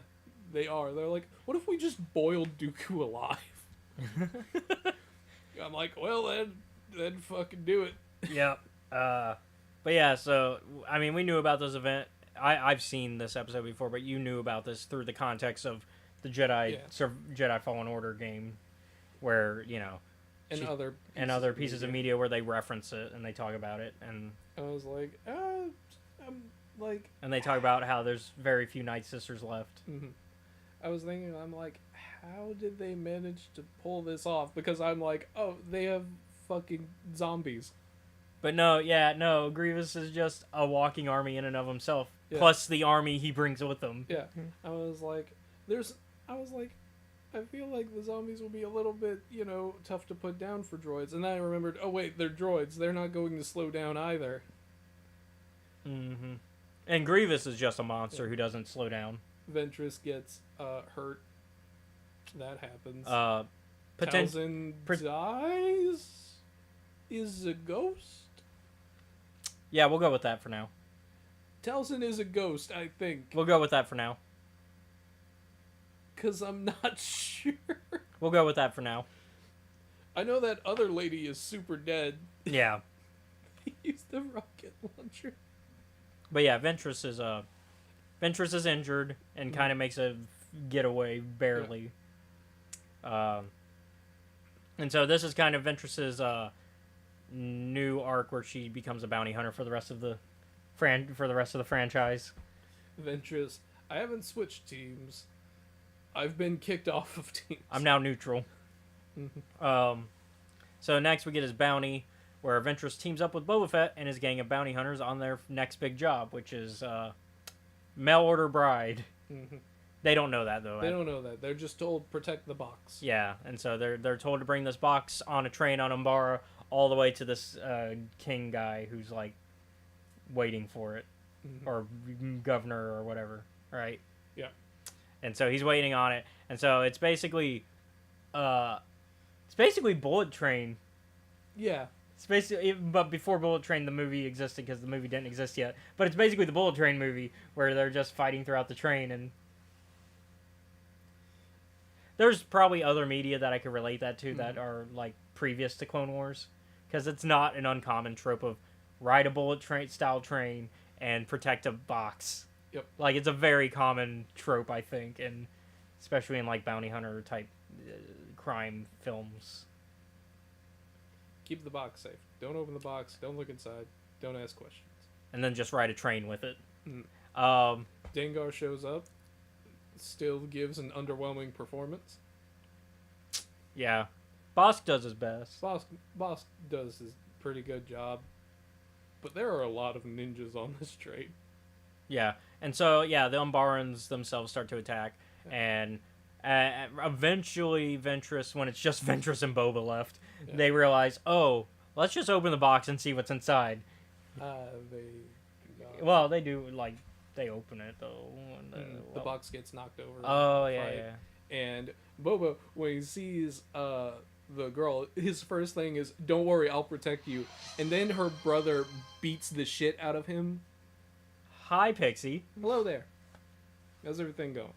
they are. They're like, what if we just boiled Dooku alive? I'm like, well, then fucking do it. Yep. But yeah, so, I mean, we knew about this event. I've seen this episode before, but you knew about this through the context of the Jedi Fallen Order game, where, and other pieces of media where they reference it and they talk about it, and I was like, I'm like, and they talk about how there's very few Night Sisters left. Mm-hmm. I was thinking, I'm like, how did they manage to pull this off? Because I'm like, oh, they have fucking zombies. But no, Grievous is just a walking army in and of himself, plus the army he brings with him. Yeah, I was like, I feel like the zombies will be a little bit, tough to put down for droids. And then I remembered, oh wait, they're droids. They're not going to slow down either. Mm-hmm. And Grievous is just a monster who doesn't slow down. Ventress gets hurt. That happens. Talzin dies? Is a ghost? Yeah, we'll go with that for now. Talzin is a ghost, I think. We'll go with that for now. Because I'm not sure. We'll go with that for now. I know that other lady is super dead. Yeah. He used the rocket launcher. But yeah, Ventress is injured and kind of makes a getaway barely. Yeah. And so this is kind of Ventress's new arc where she becomes a bounty hunter for the rest of the franchise. Ventress, I haven't switched teams. I've been kicked off of teams. I'm now neutral. So next we get his bounty, where Ventress teams up with Boba Fett and his gang of bounty hunters on their next big job, which is mail order bride. Mm-hmm. They don't know that though. They don't know that. They're just told protect the box. Yeah, and so they're told to bring this box on a train on Umbara all the way to this king guy who's like waiting for it, or governor or whatever, right? Yeah. And so he's waiting on it, and so it's basically Bullet Train. Yeah. It's basically, but before Bullet Train, the movie existed because the movie didn't exist yet. But it's basically the Bullet Train movie where they're just fighting throughout the train, and there's probably other media that I could relate that to that are like previous to Clone Wars, because it's not an uncommon trope of ride a bullet train style train and protect a box. Yep. Like, it's a very common trope, I think, and especially in like bounty hunter type crime films. Keep the box safe. Don't open the box. Don't look inside. Don't ask questions. And then just ride a train with it. Dengar shows up, still gives an underwhelming performance. Yeah. Bosk does his best. Boss does his pretty good job. But there are a lot of ninjas on this train. Yeah. And so, yeah, the Umbarans themselves start to attack. And eventually, Ventress, when it's just Ventress and Boba left, they realize, oh, let's just open the box and see what's inside. Well, they do, like, they open it, though. The box gets knocked over. Oh, yeah. And Boba, when he sees the girl, his first thing is, don't worry, I'll protect you. And then her brother beats the shit out of him. Hi, Pixie. Hello there. How's everything going?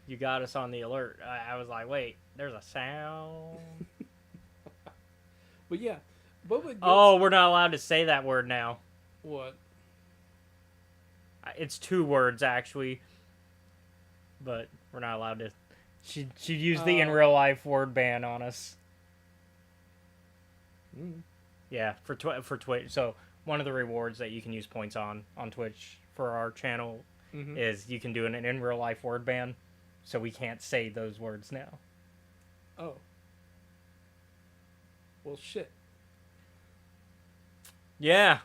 You got us on the alert. I was like, wait, there's a sound. But yeah, Boba gets... Oh, we're not allowed to say that word now. What? It's 2 words, actually. But we're not allowed to... She used the in real life word ban on us. Yeah, for Twitch. So one of the rewards that you can use points on Twitch for our channel is you can do an in real life word ban. So we can't say those words now. Oh. Well, shit. Yeah.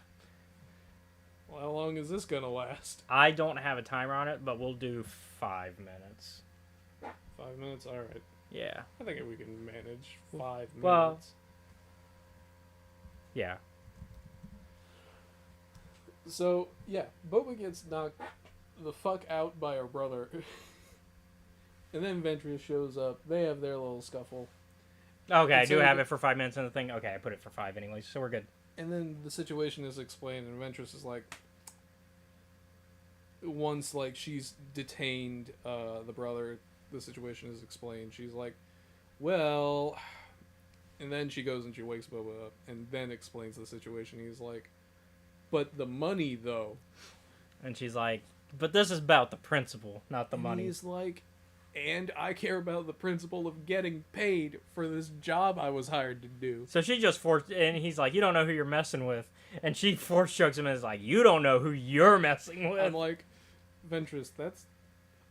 Well, how long is this gonna last? I don't have a timer on it, but we'll do 5 minutes. 5 minutes? Alright. Yeah. I think we can manage 5 Well, minutes. Yeah. So, yeah, Boba gets knocked the fuck out by her brother. And then Ventress shows up. They have their little scuffle. Okay, I do have it for 5 minutes in the thing. Okay, I put it for 5 anyways, so we're good. And then the situation is explained, and Ventress is like... Once, like, she's detained the brother, the situation is explained. She's like, well... And then she goes and she wakes Boba up, and then explains the situation. He's like, but the money, though. And she's like, but this is about the principle, not the money. He's like... And I care about the principle of getting paid for this job I was hired to do. So she just and he's like, you don't know who you're messing with. And she force chokes him and is like, you don't know who you're messing with. I'm like, Ventress, that's...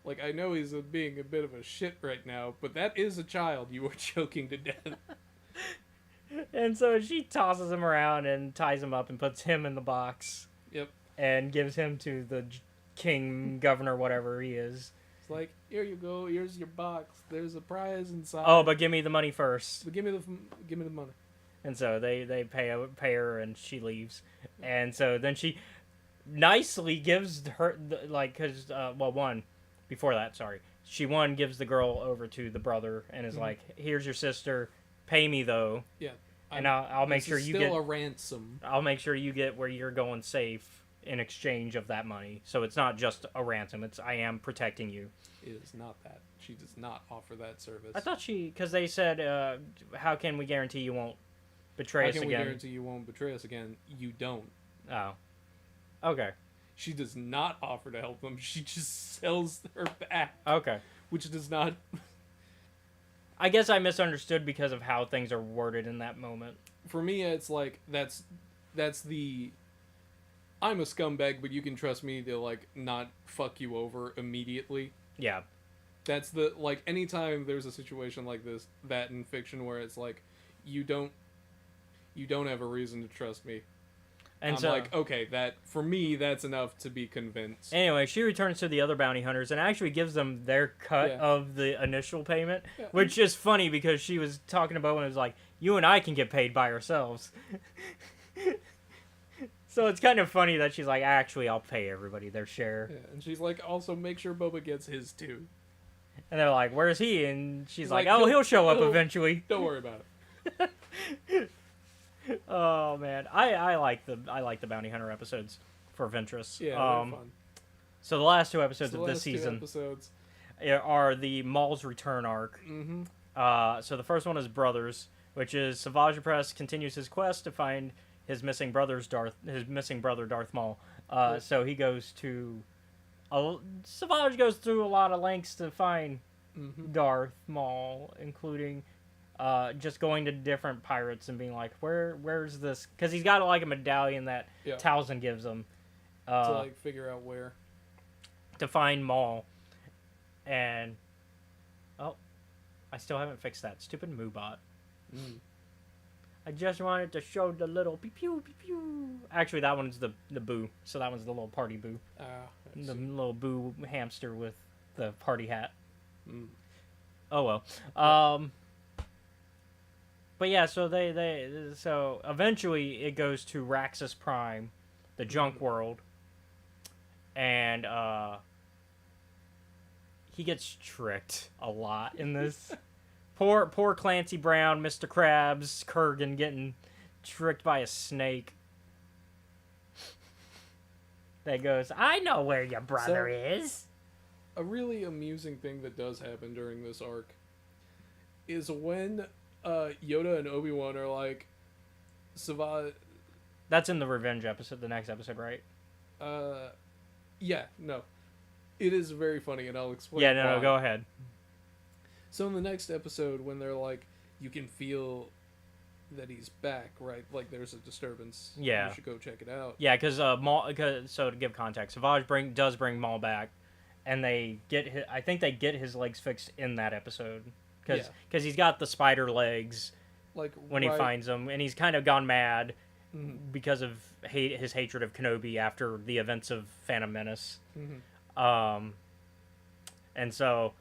Like, I know he's being a bit of a shit right now, but that is a child you are choking to death. And so she tosses him around and ties him up and puts him in the box. Yep. And gives him to the king, governor, whatever he is. It's like, here you go, here's your box, there's a prize inside. Oh, but give me the money first. But give me the money. And so they pay her and she leaves. And so then she nicely gives her, because, before that, sorry. She, gives the girl over to the brother and is like, here's your sister, pay me though. Yeah. And I'll make sure you get... still a ransom. I'll make sure you get where you're going safe in exchange of that money. So it's not just a ransom. It's I am protecting you. It is not that. She does not offer that service. I thought because they said, how can we guarantee you won't betray us again? How can we guarantee you won't betray us again? You don't. Oh. Okay. She does not offer to help them. She just sells her back. Okay. Which does not... I guess I misunderstood because of how things are worded in that moment. For me, it's like, that's the... I'm a scumbag, but you can trust me to, like, not fuck you over immediately. Yeah. That's the, like, anytime there's a situation like this, that in fiction where it's like, you don't have a reason to trust me. And I'm like, okay, for me, that's enough to be convinced. Anyway, she returns to the other bounty hunters and actually gives them their cut of the initial payment, which is funny because she was talking about when it was like, you and I can get paid by ourselves. So it's kind of funny that she's like, actually, I'll pay everybody their share. Yeah, and she's like, also make sure Boba gets his too. And they're like, where's he? And she's like, oh, he'll show up eventually. Don't worry about it. Oh man, I like the bounty hunter episodes for Ventress. Yeah, they're fun. So the last 2 episodes of this season are the Maul's return arc. Mm-hmm. So the first one is Brothers, which is Savage Press continues his quest to find his missing brother Darth Maul. So he goes to Savage goes through a lot of lengths to find Darth Maul, including just going to different pirates and being like, where's this? Because he's got like a medallion that Talzin gives him to like figure out where. to find Maul. And oh, I still haven't fixed that stupid Moobot. Mm. I just wanted to show the little pew pew pew pew. Actually, that one's the boo. So that one's the little party boo. The little boo hamster with the party hat. Mm. Oh well. But yeah, so so eventually it goes to Raxus Prime, the junk world, and he gets tricked a lot in this. poor Clancy Brown, Mr. Krabs, Kurgan getting tricked by a snake. That goes, I know where your brother is. A really amusing thing that does happen during this arc is when Yoda and Obi-Wan are like, Savage. That's in the Revenge episode, the next episode, right? Yeah, no. It is very funny, and I'll explain. Yeah, no, go ahead. So in the next episode, when they're like, you can feel that he's back, right? Like there's a disturbance. Yeah. You should go check it out. Yeah, because Maul. So to give context, Savage does bring Maul back, and I think they get his legs fixed in that episode, because he's got the spider legs. Like when he finds them, and he's kind of gone mad because of his hatred of Kenobi after the events of Phantom Menace. And so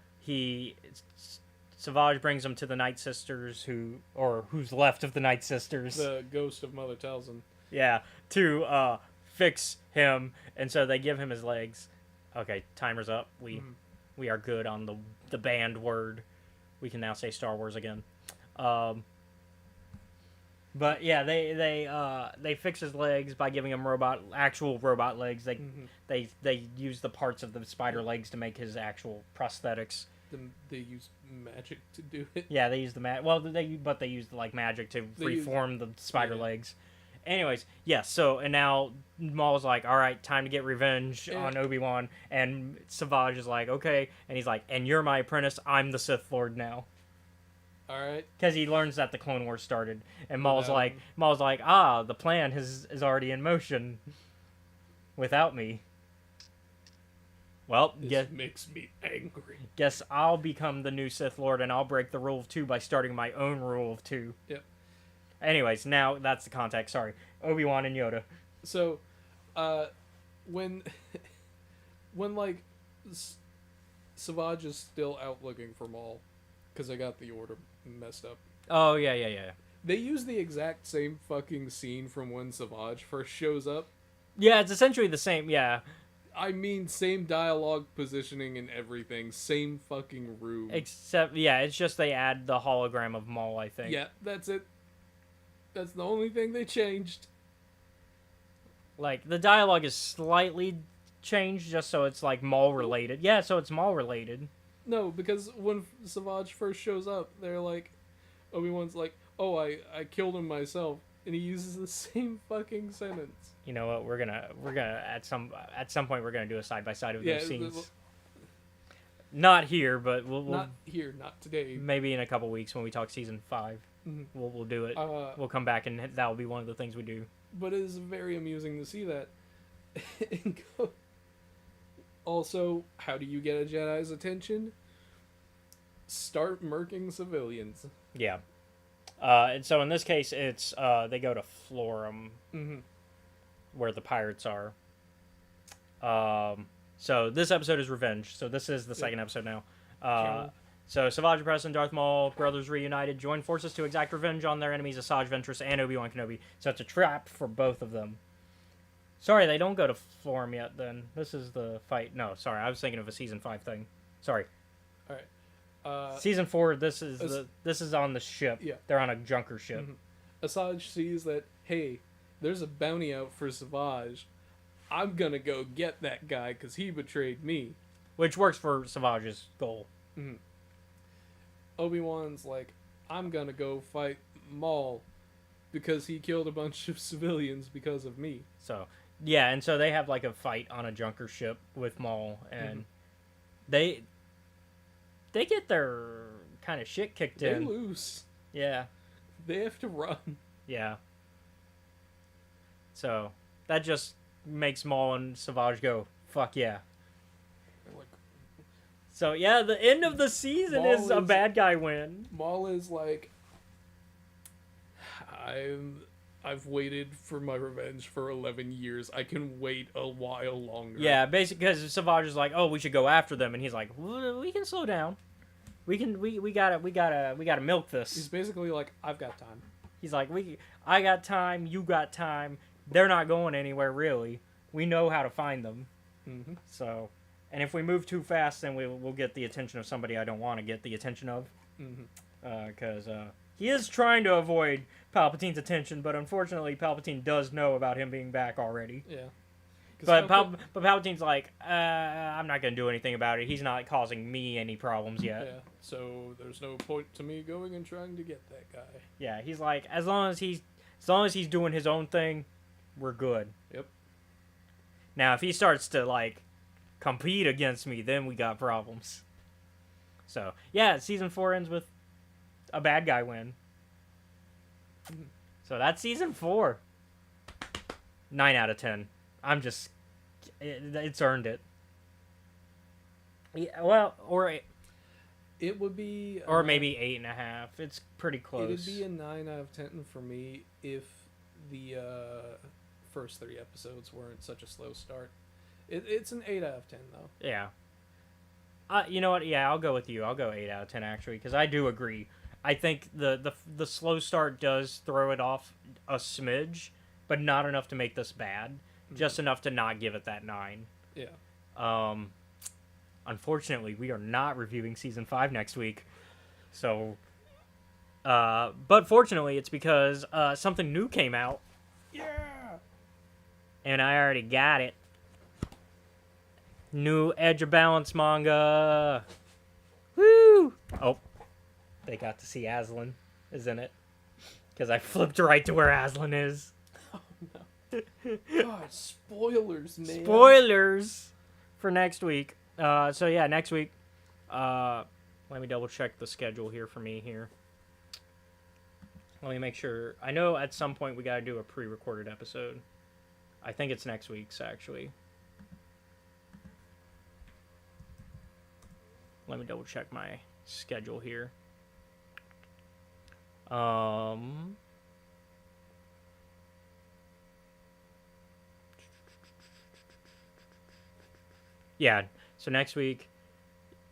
Savage brings him to the Night Sisters, who's left of the Night Sisters. The ghost of Mother Talzin. Yeah, to fix him, and so they give him his legs. Okay, timer's up. We are good on the banned word. We can now say Star Wars again. But yeah, they fix his legs by giving him actual robot legs. They use the parts of the spider legs to make his actual prosthetics. They use magic to do it. Yeah, they use the they use magic to reform the spider legs. Anyways, yes. So and now Maul's like, all right, time to get revenge on Obi-Wan, and Savage is like, okay, and he's like, and you're my apprentice. I'm the Sith Lord now. All right. Because he learns that the Clone Wars started, and Maul's like, the plan is already in motion. Without me. Well, this makes me angry. Guess I'll become the new Sith Lord, and I'll break the rule of 2 by starting my own rule of 2. Yep. Anyways, now that's the context. Sorry, Obi-Wan and Yoda. So, when like Savage is still out looking for Maul, because I got the order messed up. Oh yeah. They use the exact same fucking scene from when Savage first shows up. Yeah, it's essentially the same. Yeah. I mean, same dialogue positioning and everything, same fucking room. Except, yeah, it's just they add the hologram of Maul, I think. Yeah, that's it. That's the only thing they changed. Like, the dialogue is slightly changed just so it's, Maul related. Yeah, so it's Maul related. No, because when Savage first shows up, they're like, Obi-Wan's like, oh, I killed him myself. And he uses the same fucking sentence. You know what? We're gonna at some point we're gonna do a side by side of those scenes. Not here, but we'll not here, not today. Maybe in a couple weeks when we talk season 5, we'll do it. We'll come back and that will be one of the things we do. But it is very amusing to see that. And go. Also, how do you get a Jedi's attention? Start murking civilians. Yeah. And so in this case, it's they go to Florum, where the pirates are. So this episode is Revenge. So this is the second episode now. So Savage Press and Darth Maul, brothers reunited, join forces to exact revenge on their enemies Asajj Ventress and Obi-Wan Kenobi. So it's a trap for both of them. Sorry, they don't go to Florum yet then. This is the fight. No, sorry, I was thinking of a season 5 thing. Sorry. All right. Season 4, this is on the ship. Yeah. They're on a junker ship. Asajj sees that, hey, there's a bounty out for Savage. I'm gonna go get that guy because he betrayed me. Which works for Savage's goal. Obi-Wan's like, I'm gonna go fight Maul because he killed a bunch of civilians because of me. So, yeah, and so they have like a fight on a junker ship with Maul, and they get their kind of shit kicked in. They lose. Yeah. They have to run. Yeah. So, that just makes Maul and Savage go, fuck yeah. So yeah, the end of the season is a bad guy win. Maul is like, I've waited for my revenge for 11 years. I can wait a while longer. Yeah, basically because Savage is like, oh, we should go after them, and he's like, we can slow down. We gotta milk this. He's basically like, I've got time. He's like, I got time, you got time. They're not going anywhere really. We know how to find them. Mm-hmm. So, and if we move too fast, then we'll get the attention of somebody I don't want to get the attention of. Because he is trying to avoid Palpatine's attention, but unfortunately, Palpatine does know about him being back already. Yeah. But Palpatine's like, I'm not going to do anything about it. He's not causing me any problems yet. Yeah, so there's no point to me going and trying to get that guy. Yeah, he's like, as long as he's doing his own thing, we're good. Yep. Now, if he starts to, like, compete against me, then we got problems. So, yeah, season 4 ends with a bad guy win. So that's season 4. 9 out of 10. It's earned it. Yeah, well, it would be... Or maybe 8.5. It's pretty close. It would be a 9 out of 10 for me if the first 3 episodes weren't such a slow start. It's an 8 out of 10, though. Yeah. You know what? Yeah, I'll go with you. I'll go 8 out of 10, actually, because I do agree. I think the slow start does throw it off a smidge, but not enough to make this bad. Just enough to not give it that 9. Yeah. Unfortunately, we are not reviewing season 5 next week. So, but fortunately, it's because something new came out. Yeah. And I already got it. New Edge of Balance manga. Woo! Oh, they got to see Aslan is in it. Because I flipped right to where Aslan is. Oh, no. God, spoilers, man. Spoilers for next week. So yeah, next week. Let me double check the schedule here for me here. Let me make sure. I know at some point we got to do a pre-recorded episode. I think it's next week's actually. Let me double check my schedule here. Yeah, so next week,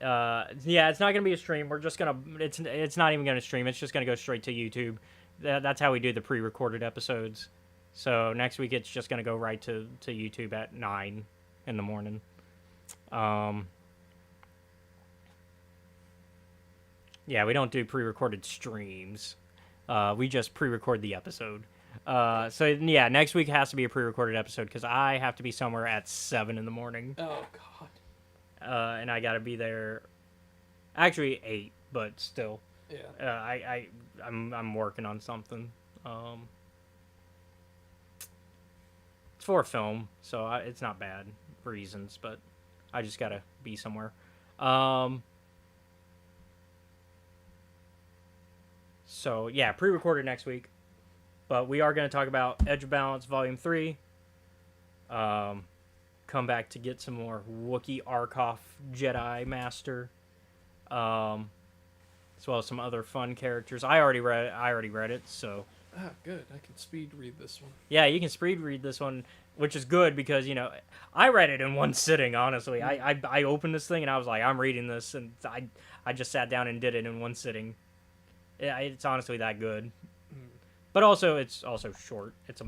yeah, it's not gonna be a stream. We're just gonna, it's not even gonna stream. It's just gonna go straight to YouTube. That's how we do the pre-recorded episodes. So next week, it's just gonna go right to YouTube at 9 in the morning. Yeah, we don't do pre-recorded streams. We just pre-record the episode. So yeah, next week has to be a pre-recorded episode because I have to be somewhere at 7 in the morning. Oh God. And I gotta be there. Actually 8, but still. Yeah. I'm working on something. It's for a film, so it's not bad reasons, but I just gotta be somewhere. So yeah, pre-recorded next week. But we are going to talk about Edge of Balance Volume 3. Come back to get some more Wookiee Arkoff Jedi Master. As well as some other fun characters. I already read it, so... Ah, good. I can speed read this one. Yeah, you can speed read this one, which is good because, you know, I read it in one sitting, honestly. I opened this thing and I was like, I'm reading this, and I just sat down and did it in one sitting. Yeah, it's honestly that good. But also, it's also short. It's a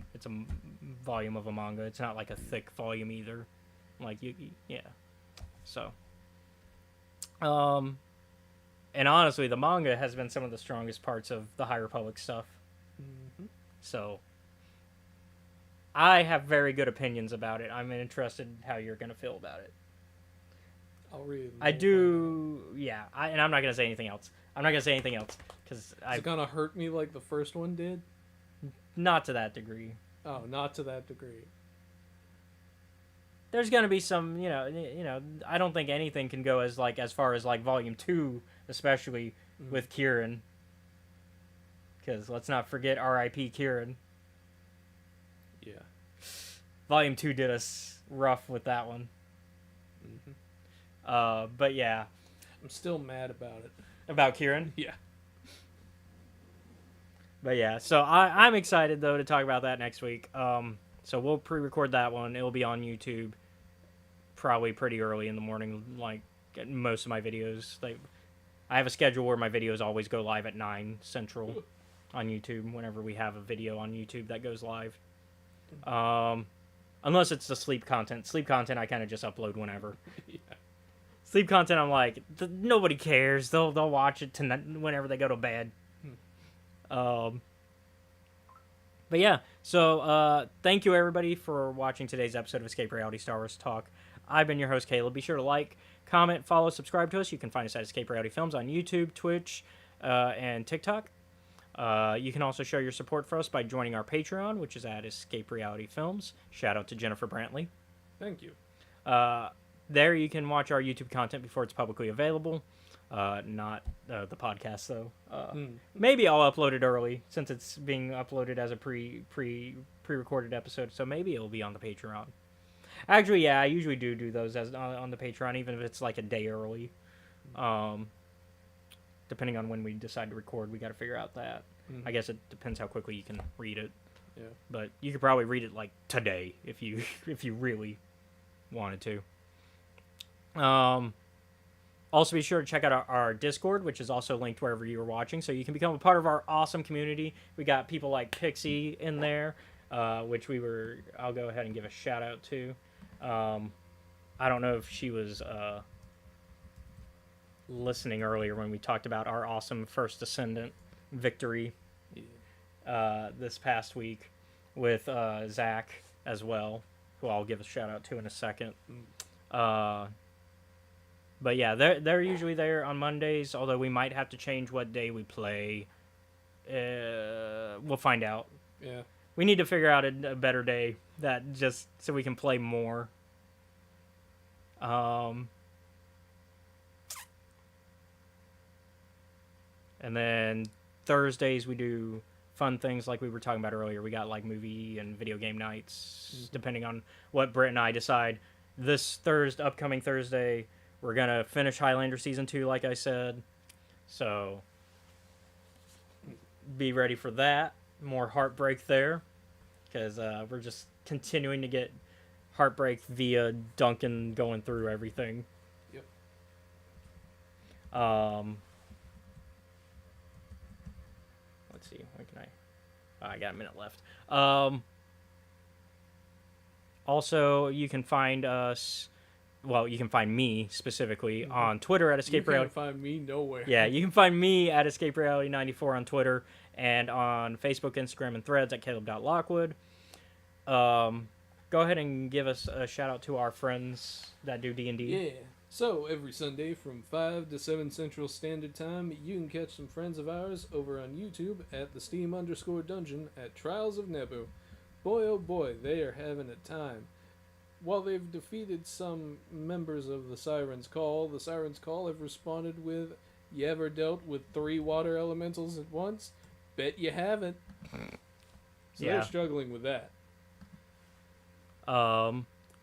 volume of a manga. It's not like a thick volume either. Like yeah. So, and honestly, the manga has been some of the strongest parts of the High Republic stuff. Mm-hmm. So, I have very good opinions about it. I'm interested in how you're gonna feel about it. I'll read. I do, yeah. And I'm not gonna say anything else. I'm not gonna say anything else because Is it gonna hurt me like the first one did? Not to that degree. Oh, not to that degree. There's gonna be some, you know. I don't think anything can go as far as Volume 2, especially with Kieran. Because let's not forget R.I.P. Kieran. Yeah. Volume 2 did us rough with that one. Mm-hmm. But yeah, I'm still mad about it. About Kieran. Yeah. But yeah, so I'm excited though to talk about that next week. So we'll pre-record that one. It'll be on YouTube, probably pretty early in the morning. Like most of my videos, I have a schedule where my videos always go live at 9 Central on YouTube. Whenever we have a video on YouTube that goes live, unless it's the sleep content. Sleep content I kind of just upload whenever. Yeah. Sleep content I'm like nobody cares. They'll watch it tonight whenever they go to bed. But yeah, so thank you everybody for watching today's episode of Escape Reality Star Wars Talk. I've been your host, Caleb. Be sure to like, comment, follow, subscribe to us. You can find us at Escape Reality Films on YouTube, Twitch, and TikTok. You can also show your support for us by joining our Patreon, which is at Escape Reality Films. Shout out to Jennifer Brantley. Thank you. There you can watch our YouTube content before it's publicly available. Not the podcast though. Maybe I'll upload it early since it's being uploaded as a pre-recorded episode. So maybe it'll be on the Patreon. Actually, yeah, I usually do those as on the Patreon, even if it's like a day early. Depending on when we decide to record, we got to figure out that. I guess it depends how quickly you can read it. Yeah. But you could probably read it like today if you really wanted to. Also, be sure to check out our Discord, which is also linked wherever you are watching, so you can become a part of our awesome community. We got people like Pixie in there, which I'll go ahead and give a shout out to. I don't know if she was listening earlier when we talked about our awesome First Descendant victory this past week with Zach as well, who I'll give a shout out to in a second. But yeah, they're usually there on Mondays, although we might have to change what day we play. We'll find out. Yeah. We need to figure out a better day that just so we can play more. And then Thursdays we do fun things like we were talking about earlier. We got like movie and video game nights, depending on what Britt and I decide. This upcoming Thursday, we're going to finish Highlander Season 2, like I said. So, be ready for that. More heartbreak there. Because we're just continuing to get heartbreak via Duncan going through everything. Yep. Let's see. When can I got a minute left. Also, you can find us... Well, you can find me specifically on Twitter at Escape Reality. You can't find me nowhere. Yeah, you can find me at Escape Reality 94 on Twitter and on Facebook, Instagram, and Threads at Caleb.Lockwood. Go ahead and give us a shout out to our friends that do D&D. Yeah. So every Sunday from 5 to 7 Central Standard Time, you can catch some friends of ours over on YouTube at the Steam_Dungeon at Trials of Nebu. Boy, oh boy, they are having a time. While they've defeated some members of the Siren's Call have responded with, "You ever dealt with 3 water elementals at once? Bet you haven't." So Yeah. they're struggling with that.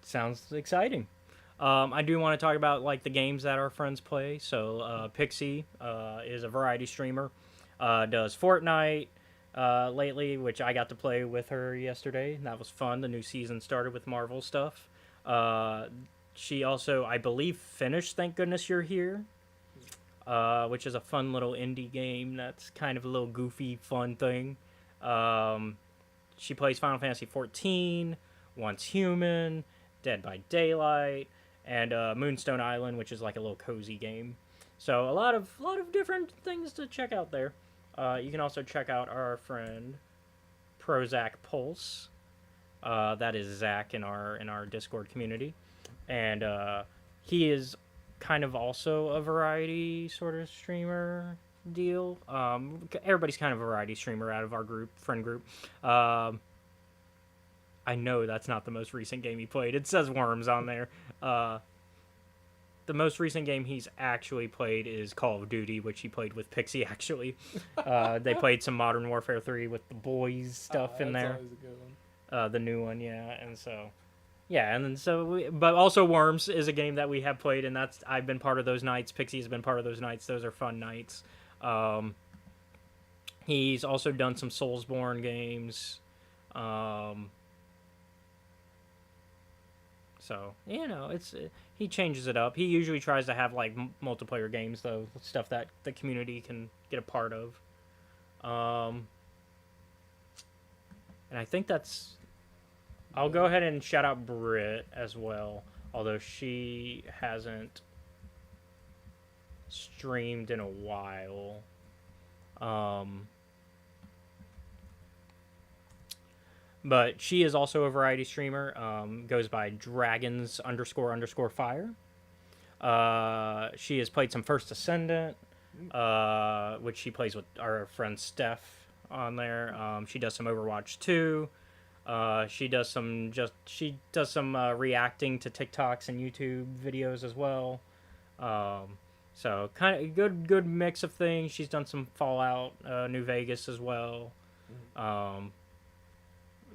Sounds exciting. I do want to talk about like the games that our friends play. So Pixie is a variety streamer. Does Fortnite lately, which I got to play with her yesterday. And that was fun. The new season started with Marvel stuff. She also, I believe, finished Thank Goodness You're Here, which is a fun little indie game that's kind of a little goofy, fun thing. She plays Final Fantasy XIV, Once Human, Dead by Daylight, and Moonstone Island, which is like a little cozy game. So a lot of different things to check out there. You can also check out our friend Prozac Pulse. That is Zach in our Discord community, and he is kind of also a variety sort of streamer deal. Everybody's kind of a variety streamer out of our friend group. I know that's not the most recent game he played. It says Worms on there. The most recent game he's actually played is Call of Duty, which he played with Pixie, actually. They played some Modern Warfare 3 with the boys stuff in there. That's always a good one. The new one, yeah. And so Yeah, and then but also Worms is a game that we have played, and I've been part of those nights. Pixie's been part of those nights. Those are fun nights. Um, he's also done some Soulsborne games. Um, so it's he changes it up. He usually tries to have like multiplayer games though, stuff that the community can get a part of. Um, and I think that's. I'll go ahead and shout out Brit as well, although she hasn't streamed in a while. But she is also a variety streamer. Goes by dragons _ fire. She has played some First Ascendant, which she plays with our friend Steph on there. She does some Overwatch 2. She does some reacting to TikToks and YouTube videos as well. So kind of good mix of things. She's done some Fallout New Vegas as well.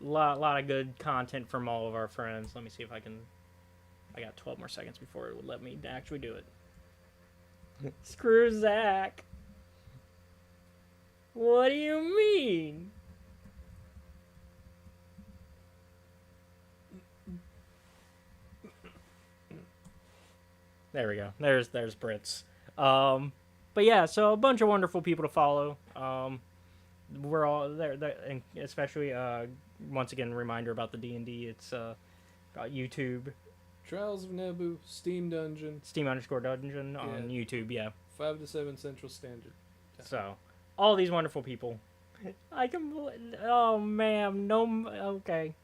Lot of good content from all of our friends. Let me see if I can. I got 12 more seconds before it would let me actually do it. Screw Zach. What do you mean? There we go. There's Brits. But yeah, so a bunch of wonderful people to follow. We're all there, and especially once again, reminder about the D&D. It's got YouTube, Trials of Naboo, Steam Dungeon, Steam _ Dungeon on YouTube. Yeah, 5 to 7 Central Standard. Yeah. So all these wonderful people. I can. Oh man, no. Okay.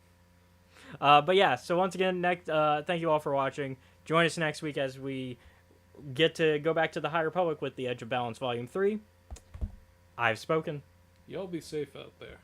But yeah. So once again, next. Thank you all for watching. Join us next week as we get to go back to the High Republic with The Edge of Balance Volume 3. I've spoken. Y'all be safe out there.